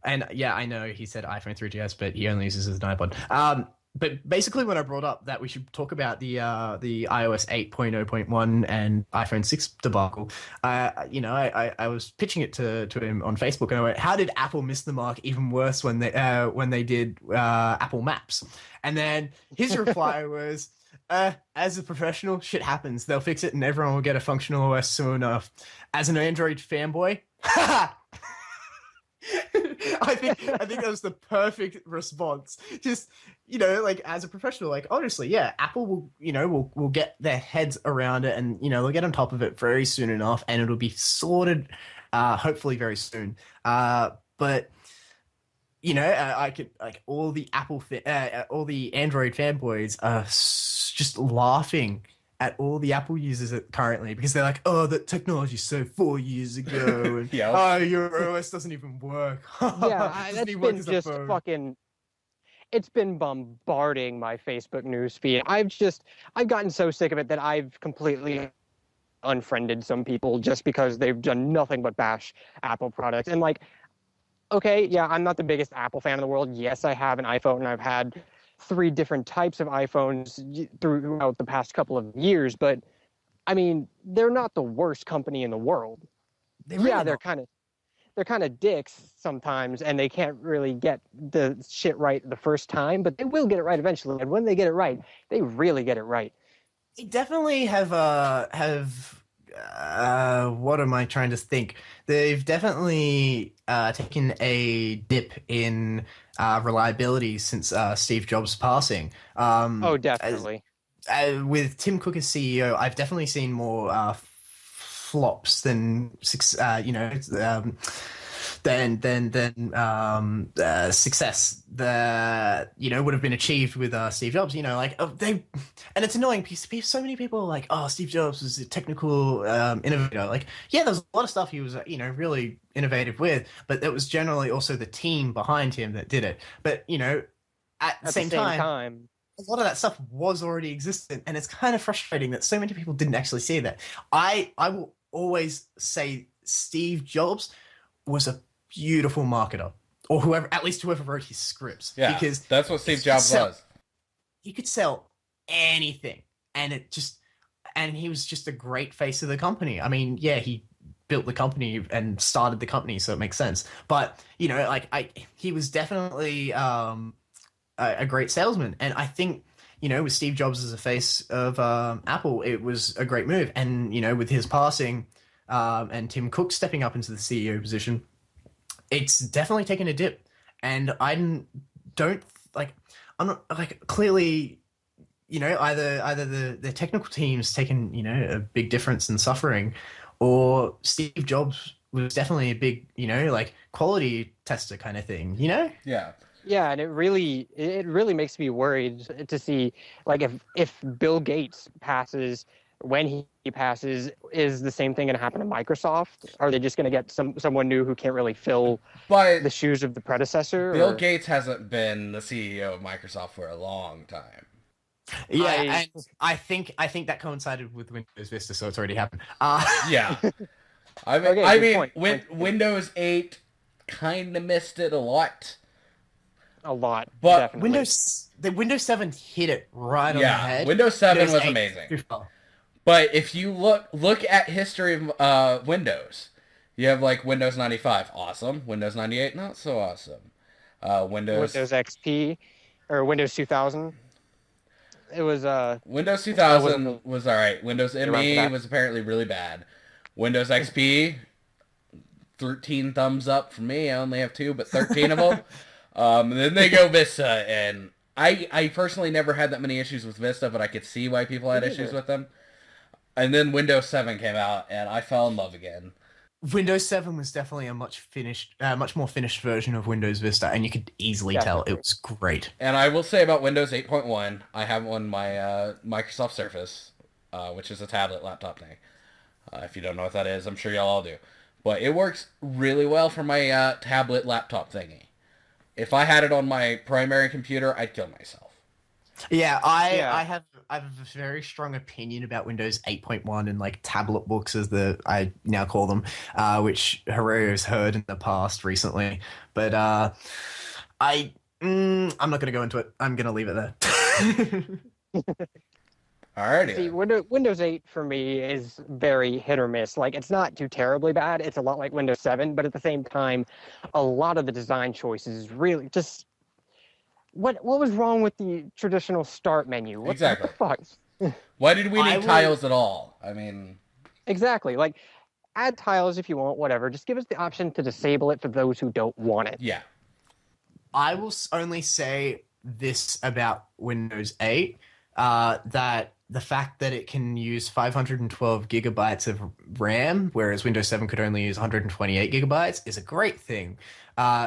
And yeah, I know he said iPhone 3GS, but he only uses an iPod. But basically, when I brought up that we should talk about the iOS 8.0.1 and iPhone 6 debacle, I was pitching it to him on Facebook, and I went, "How did Apple miss the mark even worse when they did Apple Maps?" And then his reply was, "As a professional, shit happens. They'll fix it, and everyone will get a functional OS soon enough." As an Android fanboy, I think that was the perfect response. Just like as a professional, like honestly, yeah, Apple will get their heads around it, and they'll get on top of it very soon enough, and it'll be sorted, hopefully very soon. But I could like all the Android fanboys are just laughing at all the Apple users currently because they're like, oh, that technology's so 4 years ago, and Yep. oh, your OS doesn't even work. Yeah, Doesn't that's even work been as a just phone. fucking. It's been bombarding my Facebook news feed. I've gotten so sick of it that I've completely unfriended some people just because they've done nothing but bash Apple products. And like, okay, yeah, I'm not the biggest Apple fan in the world. Yes, I have an iPhone, and I've had 3 different types of iPhones throughout the past couple of years. But I mean, they're not the worst company in the world. They're Yeah, really not. they're kind of dicks sometimes, and they can't really get the shit right the first time, but they will get it right eventually. And when they get it right, they really get it right. They definitely have what am I trying to think? They've definitely taken a dip in reliability since Steve Jobs' passing. Oh, As, definitely. with Tim Cook as CEO, I've definitely seen more flops than success that would have been achieved with Steve Jobs. And it's annoying because so many people are like, "Oh, Steve Jobs was a technical innovator." Like, yeah, there's a lot of stuff he was really innovative with, but it was generally also the team behind him that did it. But at the At the same same time, time, a lot of that stuff was already existent, and it's kind of frustrating that so many people didn't actually see that. I will always say Steve Jobs was a beautiful marketer, or whoever, at least whoever wrote his scripts, Yeah, because that's what Steve Jobs was. he could sell anything, and he was just a great face of the company. I mean, yeah, he built the company and started the company, so it makes sense. But he was definitely a great salesman. And I think, with Steve Jobs as a face of Apple, it was a great move. And, with his passing and Tim Cook stepping up into the CEO position, it's definitely taken a dip. And don't like, I'm not like clearly, either the technical team's taken, a big difference in suffering, or Steve Jobs was definitely a big, quality tester kind of thing, Yeah. yeah, and it really makes me worried to see like if Bill Gates passes when he passes, is the same thing going to happen to Microsoft? Are they just going to get someone new who can't really fill But the shoes of the predecessor? Bill Or Gates hasn't been the CEO of Microsoft for a long time. Yeah, I and I think that coincided with Windows Vista, so it's already happened. Yeah. I mean, okay, I good mean, point. Windows 8 kind of missed it a lot. A lot, But definitely. Windows 7 hit it right on the yeah, head. Windows 7 was 8 amazing. too far. But if you look at history of Windows, you have like Windows 95, awesome. Windows 98, not so awesome. Windows Windows XP or Windows 2000. It was Windows I wasn't 2000 was alright. Windows really around for ME that. was apparently really bad. Windows XP, 13 thumbs up for me. I only have 2, but 13 of them. And then they go Vista, and I personally never had that many issues with Vista, but I could see why people had issues with them. And then Windows 7 came out, and I fell in love again. Windows 7 was definitely a much more finished version of Windows Vista, and you could easily tell it Definitely. was great. And I will say about Windows 8.1, I have on my Microsoft Surface, which is a tablet laptop thing. If you don't know what that is, I'm sure y'all all do. But it works really well for my tablet laptop thingy. If I had it on my primary computer, I'd kill myself. Yeah, I Yeah. I have a very strong opinion about Windows 8.1 and like tablet books as I now call them, which Hero's heard in the past recently. But I'm not going to go into it. I'm going to leave it there. Alrighty. See, Then. Windows 8 for me is very hit or miss. Like, it's not too terribly bad. It's a lot like Windows 7, but at the same time, a lot of the design choices really just what was wrong with the traditional start menu? What Exactly. the fuck? Why did we I need will- tiles at all? I mean, Exactly. Like, add tiles if you want, whatever. Just give us the option to disable it for those who don't want it. yeah. I will only say this about Windows 8, that the fact that it can use 512 gigabytes of RAM, whereas Windows 7 could only use 128 gigabytes, is a great thing.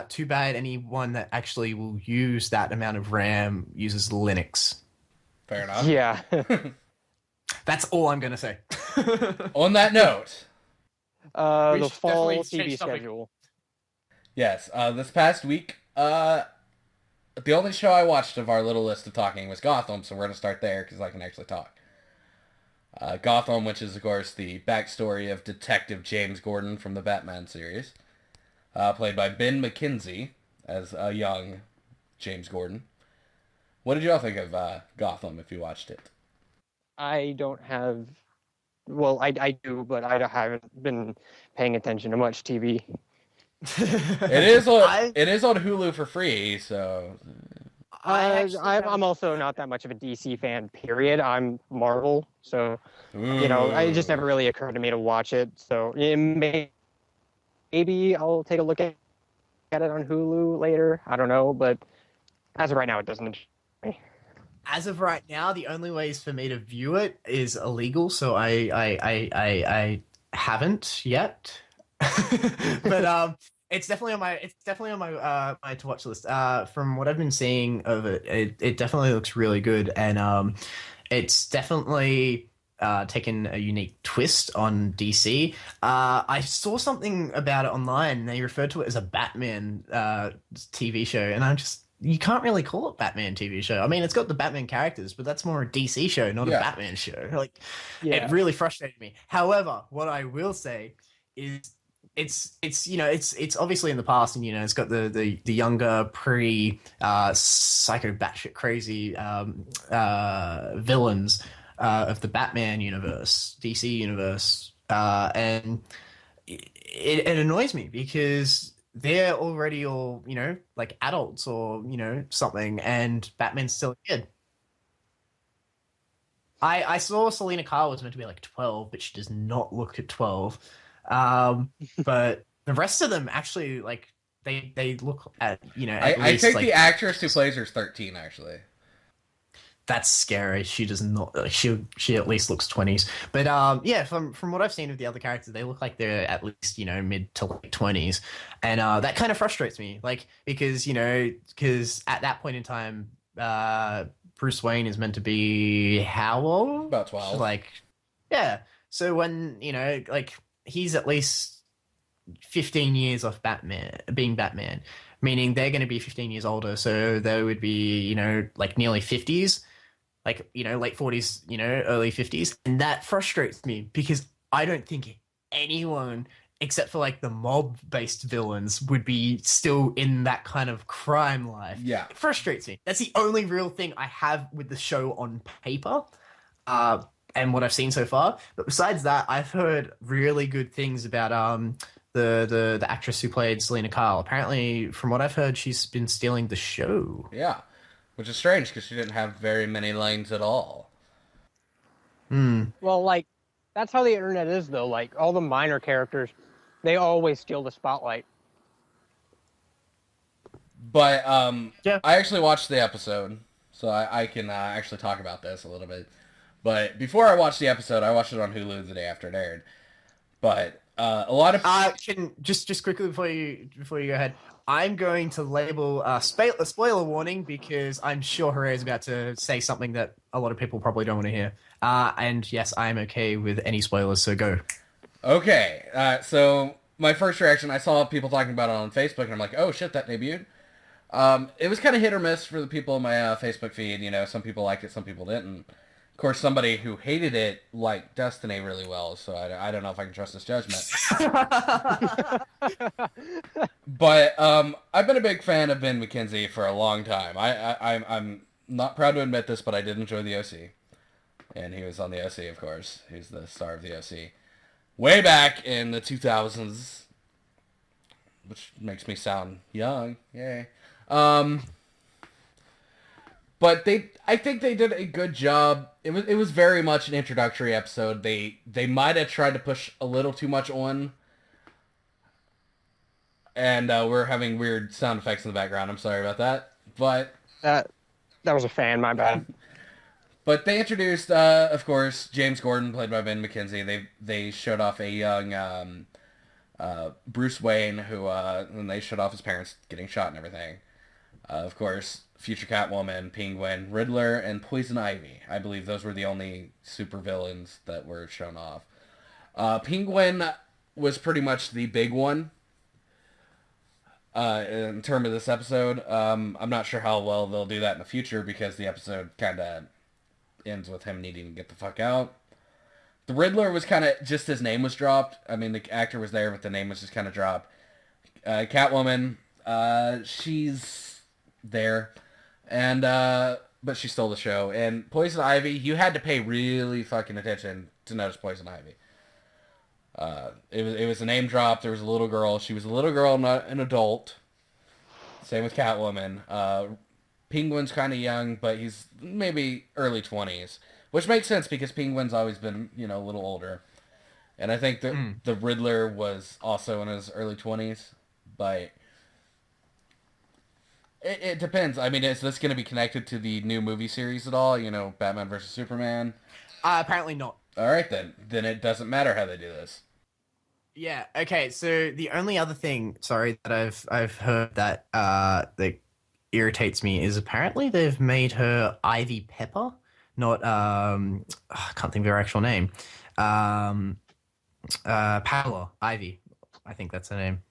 Too bad anyone that actually will use that amount of RAM uses Linux. Fair enough. Yeah. That's all I'm gonna say. On that note, We The should definitely fall change TV topic. schedule. yes, this past week, the only show I watched of our little list of talking was Gotham, so we're going to start there because I can actually talk. Gotham, which is, of course, the backstory of Detective James Gordon from the Batman series, played by Ben McKenzie as a young James Gordon. What did you all think of Gotham, if you watched it? I don't have. Well, I do, but haven't been paying attention to much TV. It is on Hulu for free, so... I'm also not that much of a DC fan, period. I'm Marvel, so, it just never really occurred to me to watch it. So maybe I'll take a look at it on Hulu later. I don't know, but as of right now, it doesn't interest me. As of right now, the only ways for me to view it is illegal, so I haven't yet. But it's definitely on my my to watch list. From what I've been seeing of it definitely looks really good, and it's definitely taken a unique twist on DC. I saw something about it online. They referred to it as a Batman TV show, and you can't really call it Batman TV show. I mean, it's got the Batman characters, but that's more a DC show, not a Batman show. Like, it really frustrated me. However, what I will say is it's obviously in the past, and it's got the younger psycho batshit crazy villains of the Batman universe, DC universe, and it annoys me because they're already all, like adults or, something, and Batman's still a kid. I saw Selena Kyle was meant to be like 12, but she does not look at 12. But the rest of them actually, like, they look at, at I least, think like, the actress who plays her is 13, actually. that's scary. She does not. Like, she at least looks 20s. But yeah, from what I've seen of the other characters, they look like they're at least mid to late 20s, and that kind of frustrates me. Like, because at that point in time, Bruce Wayne is meant to be how old? About 12. Like, yeah. So when like, he's at least 15 years off being Batman, meaning they're going to be 15 years older. So they would be like nearly 50s. Like, late 40s, early 50s. And that frustrates me because I don't think anyone, except for like the mob-based villains, would be still in that kind of crime life. Yeah. It frustrates me. That's the only real thing I have with the show on paper, and what I've seen so far. But besides that, I've heard really good things about the actress who played Selena Kyle. Apparently, from what I've heard, she's been stealing the show. Yeah. Which is strange because she didn't have very many lines at all. Well, like, that's how the internet is, though. Like, all the minor characters, they always steal the spotlight. But Yeah. I actually watched the episode, so I can actually talk about this a little bit. But before I watched the episode, I watched it on Hulu the day after it aired. But a lot of can just quickly before you go ahead, I'm going to label a spoiler warning because I'm sure Herao is about to say something that a lot of people probably don't want to hear. And yes, I am okay with any spoilers, so go. Okay, so my first reaction, I saw people talking about it on Facebook, and I'm like, oh shit, that debuted. It was kind of hit or miss for the people in my Facebook feed. Some people liked it, some people didn't. Of course, somebody who hated it liked Destiny really well, so I don't know if I can trust his judgment. But I've been a big fan of Ben McKenzie for a long time. I'm not proud to admit this, but I did enjoy the OC. And he was on the OC, of course. He's the star of the OC. Way back in the 2000s, which makes me sound young. Yay. But I think they did a good job. It was very much an introductory episode. They might have tried to push a little too much on. And we're having weird sound effects in the background. I'm sorry about that. But That was a fan, my bad. But they introduced, of course, James Gordon, played by Ben McKenzie. They showed off a young Bruce Wayne, who and they showed off his parents getting shot and everything. Of course, future Catwoman, Penguin, Riddler, and Poison Ivy. I believe those were the only supervillains that were shown off. Penguin was pretty much the big one in terms of this episode. I'm not sure how well they'll do that in the future because the episode kind of ends with him needing to get the fuck out. The Riddler was kind of just his name was dropped. I mean, the actor was there, but the name was just kind of dropped. Catwoman, she's there, and but she stole the show. And Poison Ivy, you had to pay really fucking attention to notice Poison Ivy. It was a name drop. There was a little girl. She was a little girl, not an adult. Same with Catwoman. Penguin's kind of young, but he's maybe early 20s, which makes sense because Penguin's always been, a little older. And I think the Riddler was also in his early 20s, but it depends. I mean, is this going to be connected to the new movie series at all? Batman versus Superman? Apparently not. All right, then. Then it doesn't matter how they do this. Yeah. Okay. So the only other thing, sorry, that I've heard that that irritates me is apparently they've made her Ivy Pepper, not I can't think of her actual name. Pamela Ivy, I think that's her name.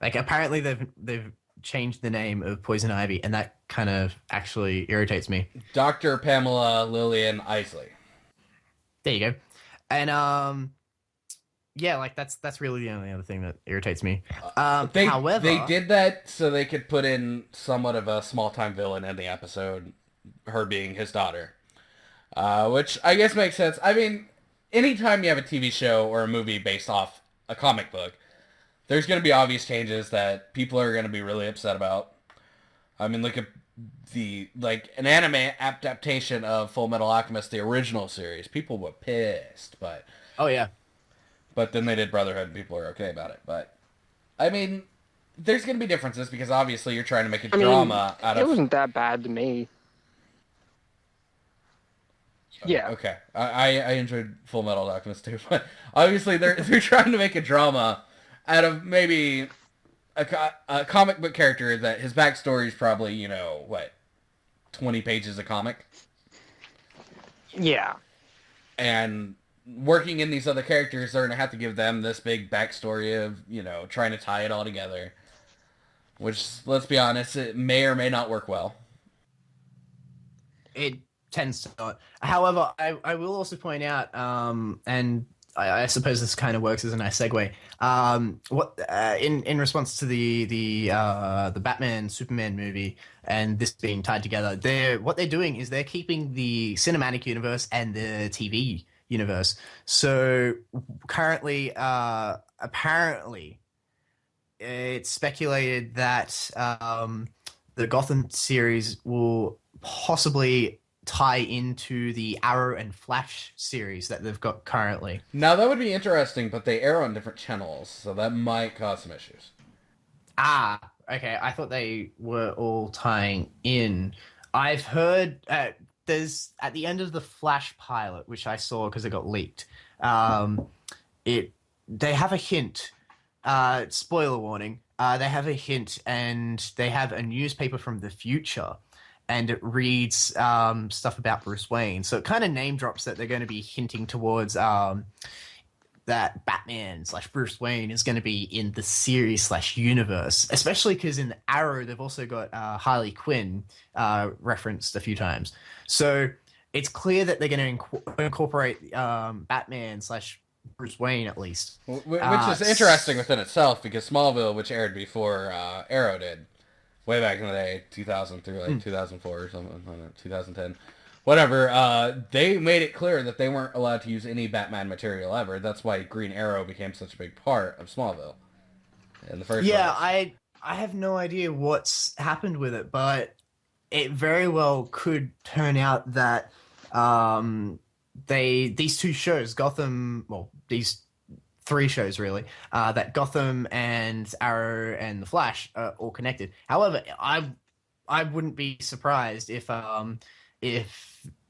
Like apparently they've changed the name of Poison Ivy, and that kind of actually irritates me. Dr. Pamela Lillian Isley. There you go. And yeah, like that's really the only other thing that irritates me. However, they did that so they could put in somewhat of a small-time villain in the episode, her being his daughter, which I guess makes sense. I mean, anytime you have a TV show or a movie based off a comic book, there's going to be obvious changes that people are going to be really upset about. I mean, look at an anime adaptation of Full Metal Alchemist, the original series. People were pissed, but oh yeah. But then they did Brotherhood, and people are okay about it. But, I mean, there's going to be differences because obviously you're trying to make a drama out of... It wasn't that bad to me. Yeah. Okay. I enjoyed Full Metal Alchemist too, but obviously they're trying to make a drama out of maybe a comic book character that his backstory is probably, 20 pages of comic? Yeah. And working in these other characters, they're going to have to give them this big backstory of, trying to tie it all together. Which, let's be honest, it may or may not work well. It tends to not. However, I will also point out, and I suppose this kind of works as a nice segue. What in response to the Batman Superman movie and this being tied together, what they're doing is they're keeping the cinematic universe and the TV universe. So currently, apparently, it's speculated that the Gotham series will possibly tie into the Arrow and Flash series that they've got currently. Now, that would be interesting, but they air on different channels, so that might cause some issues. Ah, okay. I thought they were all tying in. I've heard there's at the end of the Flash pilot, which I saw because it got leaked. They have a hint. Spoiler warning. They have a hint, and they have a newspaper from the future. And it reads stuff about Bruce Wayne. So it kind of name drops that they're going to be hinting towards that Batman / Bruce Wayne is going to be in the series / universe. Especially because in Arrow, they've also got Harley Quinn referenced a few times. So it's clear that they're going to incorporate Batman / Bruce Wayne at least. Which is interesting within itself because Smallville, which aired before Arrow did, way back in the day, 2000 through 2004 or something, 2010, whatever. They made it clear that they weren't allowed to use any Batman material ever. That's why Green Arrow became such a big part of Smallville in the first place. Yeah, I have no idea what's happened with it, but it very well could turn out that these two shows, these three shows really, that Gotham and Arrow and the Flash are all connected. However, I wouldn't be surprised if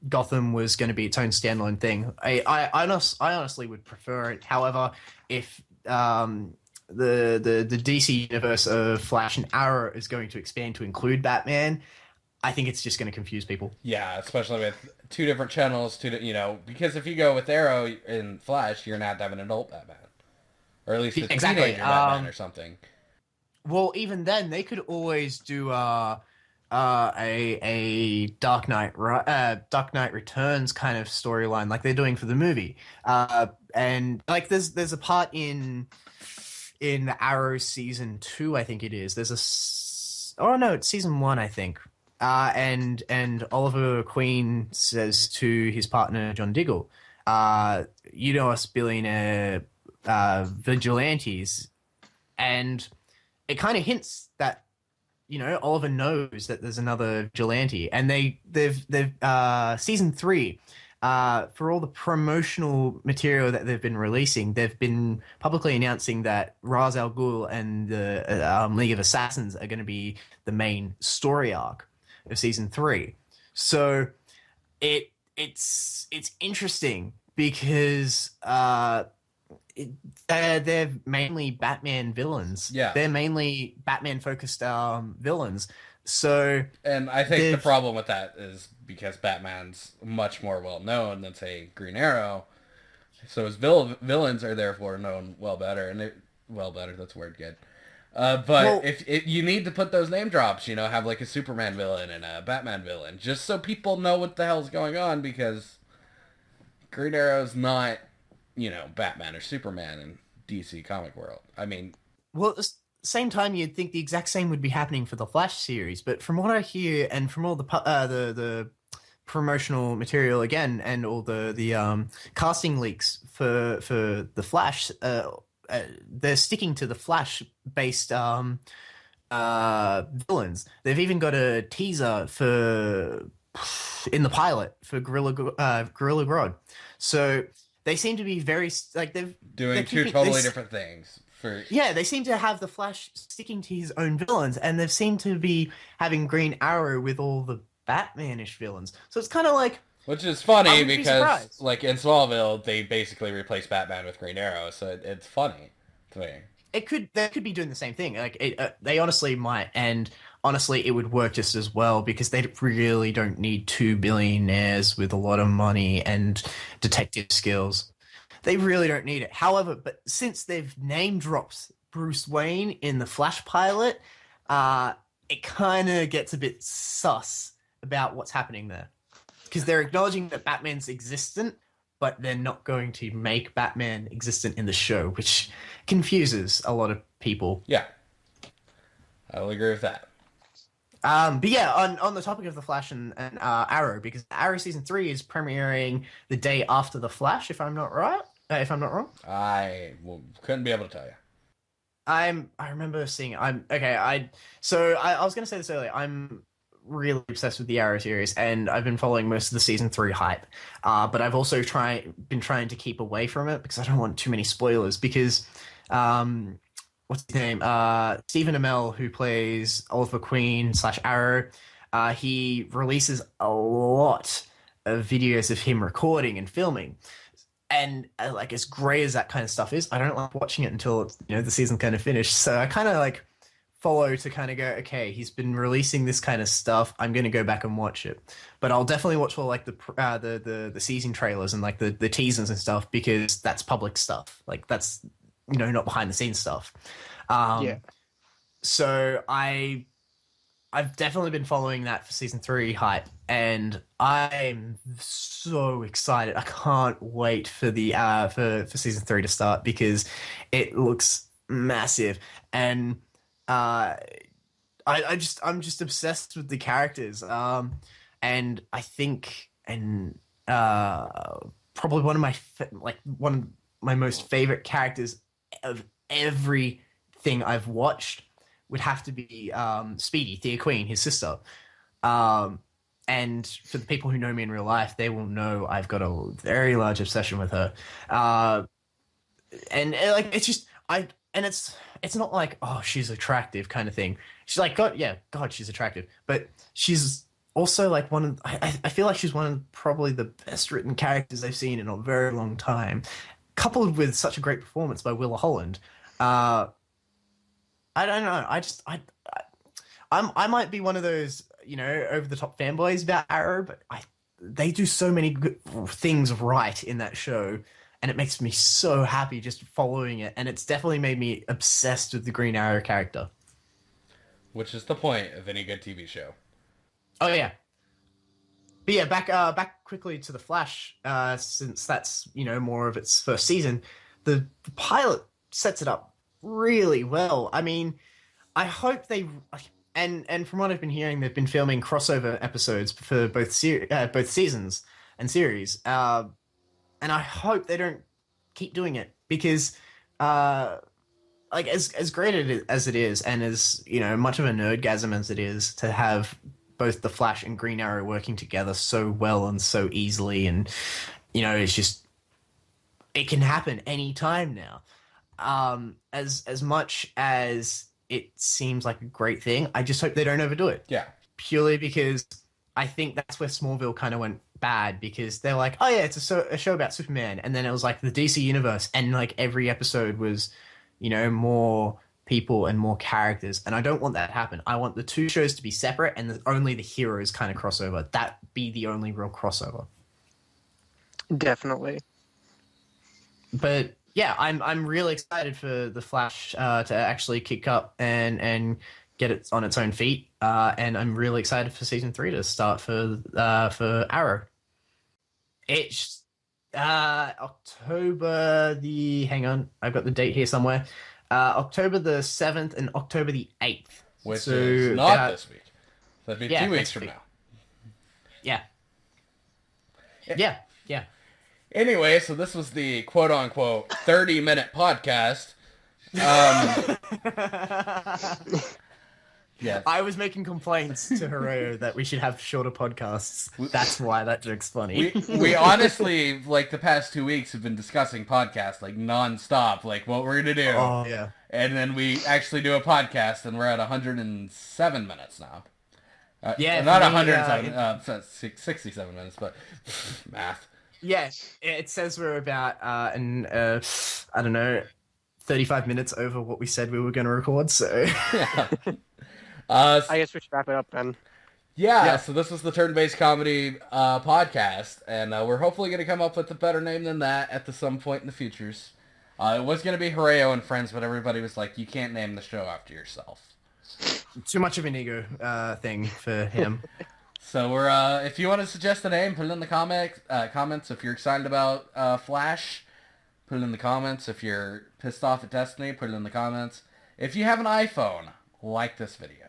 Gotham was going to be its own standalone thing. I honestly would prefer it. However, if the DC universe of Flash and Arrow is going to expand to include Batman, I think it's just going to confuse people. Yeah, especially with two different channels, because if you go with Arrow and Flash, you're not having an adult Batman, or at least a Exactly. teenager Batman or something. Well, even then, they could always do a Dark Knight Returns kind of storyline like they're doing for the movie. And like there's a part in Arrow season 2, I think it is. Oh no, it's season 1, I think. And Oliver Queen says to his partner John Diggle, "You know us billionaire vigilantes," and it kind of hints that Oliver knows that there's another vigilante, and they've season 3, for all the promotional material that they've been releasing, they've been publicly announcing that Ra's al Ghul and the League of Assassins are going to be the main story arc of season 3. So it's interesting because they're mainly Batman villains. Yeah. They're mainly Batman-focused villains. So, and I think the problem with that is because Batman's much more well-known than, say, Green Arrow. So his villains are therefore known better, that's a word, good. But if you need to put those name drops, have like a Superman villain and a Batman villain, just so people know what the hell's going on, because Green Arrow's not, Batman or Superman in DC comic world. I mean... Well, at the same time, you'd think the exact same would be happening for the Flash series, but from what I hear and from all the promotional material again and all the casting leaks for the Flash, they're sticking to the Flash-based villains. They've even got a teaser in the pilot for Gorilla Grodd. So they seem to be very they're doing two totally different things. They seem to have the Flash sticking to his own villains, and they seem to be having Green Arrow with all the Batman-ish villains. So it's kind of like... Which is funny because, like, in Smallville, they basically replaced Batman with Green Arrow, so it's funny to me. They could be doing the same thing. Like, they honestly might, and honestly, it would work just as well because they really don't need two billionaires with a lot of money and detective skills. They really don't need it. However, but since they've name dropped Bruce Wayne in the Flash pilot, it kind of gets a bit sus about what's happening there. Because they're acknowledging that Batman's existent, but they're not going to make Batman existent in the show, which confuses a lot of people. Yeah. I'll agree with that. But yeah, on the topic of the Flash and Arrow, because Arrow season 3 is premiering the day after the Flash, if I'm not wrong. I couldn't be able to tell you. I remember seeing. I was going to say this earlier. I'm really obsessed with the Arrow series, and I've been following most of the season 3 hype. But I've also been trying to keep away from it because I don't want too many spoilers. Because what's his name? Stephen Amell, who plays Oliver Queen / Arrow, he releases a lot of videos of him recording and filming. And like, as great as that kind of stuff is, I don't like watching it until the season's kind of finished. So I kind of like follow to kind of go, okay, he's been releasing this kind of stuff. I'm going to go back and watch it. But I'll definitely watch all like the season trailers and like the teasers and stuff, because that's public stuff. Like, that's not behind the scenes stuff. So I've definitely been following that for season 3 hype, and I'm so excited. I can't wait for the for season 3 to start, because it looks massive, and I'm just obsessed with the characters. And I think, probably one of my most favorite characters of everything I've watched would have to be Speedy, Thea Queen, his sister. And for the people who know me in real life, they will know I've got a very large obsession with her. And like, it's just, it's not like, oh, she's attractive kind of thing. She's like, God, she's attractive, but she's also like one of I feel like she's one of probably the best written characters I've seen in a very long time, coupled with such a great performance by Willa Holland. Uh, I don't know. I might be one of those, over the top fanboys about Arrow, but they do so many good things right in that show, and it makes me so happy just following it. And it's definitely made me obsessed with the Green Arrow character. Which is the point of any good TV show. Oh yeah. But yeah, back quickly to the Flash, since that's more of its first season, the pilot sets it up really well. I mean, I hope they and from what I've been hearing, they've been filming crossover episodes for both seasons and series, and I hope they don't keep doing it because, like as great as it is, and as much of a nerdgasm as it is to have both the Flash and Green Arrow working together so well and so easily, and it's just it can happen anytime now. As much as it seems like a great thing, I just hope they don't overdo it. Yeah. Purely because I think that's where Smallville kind of went bad, because they're like, oh yeah, it's a show about Superman, and then it was like the DC universe, and like every episode was, more people and more characters, and I don't want that to happen. I want the two shows to be separate, and only the heroes kind of crossover. That be the only real crossover. Definitely. But yeah, I'm really excited for the Flash to actually kick up and get it on its own feet, and I'm really excited for season 3 to start for Arrow. It's October hang on, I've got the date here somewhere. October the 7th and October the 8th. Which is not this week. That'd be 2 weeks from now. Yeah. Yeah. Anyway, so this was the quote-unquote 30-minute podcast. Yeah. I was making complaints to Herao that we should have shorter podcasts. That's why that joke's funny. We honestly, like the past 2 weeks, have been discussing podcasts like non-stop, like what we're going to do. Oh, yeah. And then we actually do a podcast, and we're at 107 minutes now. Yeah. Not 107, 67 minutes, but math. Yeah, it says we're about, I don't know, 35 minutes over what we said we were going to record, so... Yeah. I guess we should wrap it up then. Yeah, so this was the Turn-Based Comedy podcast, and we're hopefully going to come up with a better name than that at some point in the futures. It was going to be Herao and Friends, but everybody was like, you can't name the show after yourself. Too much of an ego thing for him. So we're if you want to suggest a name, put it in the comments. If you're excited about Flash, put it in the comments. If you're pissed off at Destiny, put it in the comments. If you have an iPhone, like this video.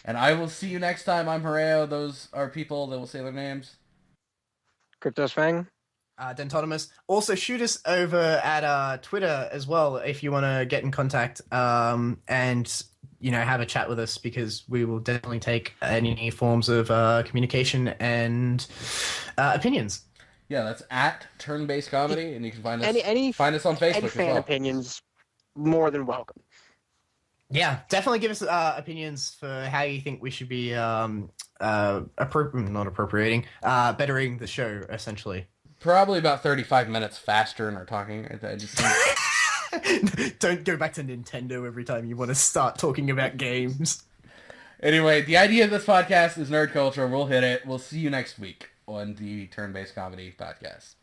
And I will see you next time. I'm Herao. Those are people that will say their names. KFang. Denton. Also, shoot us over at Twitter as well if you want to get in contact and have a chat with us, because we will definitely take any forms of communication and opinions. Yeah, that's at Turn-Based Comedy, and you can find us find us on Facebook any as fan well. opinions, more than welcome. Yeah, definitely give us opinions for how you think we should be not appropriating, bettering the show, essentially. Probably about 35 minutes faster in our talking. I just Don't go back to Nintendo every time you want to start talking about games. Anyway, the idea of this podcast is nerd culture. We'll hit it. We'll see you next week on the Turn-Based Comedy podcast.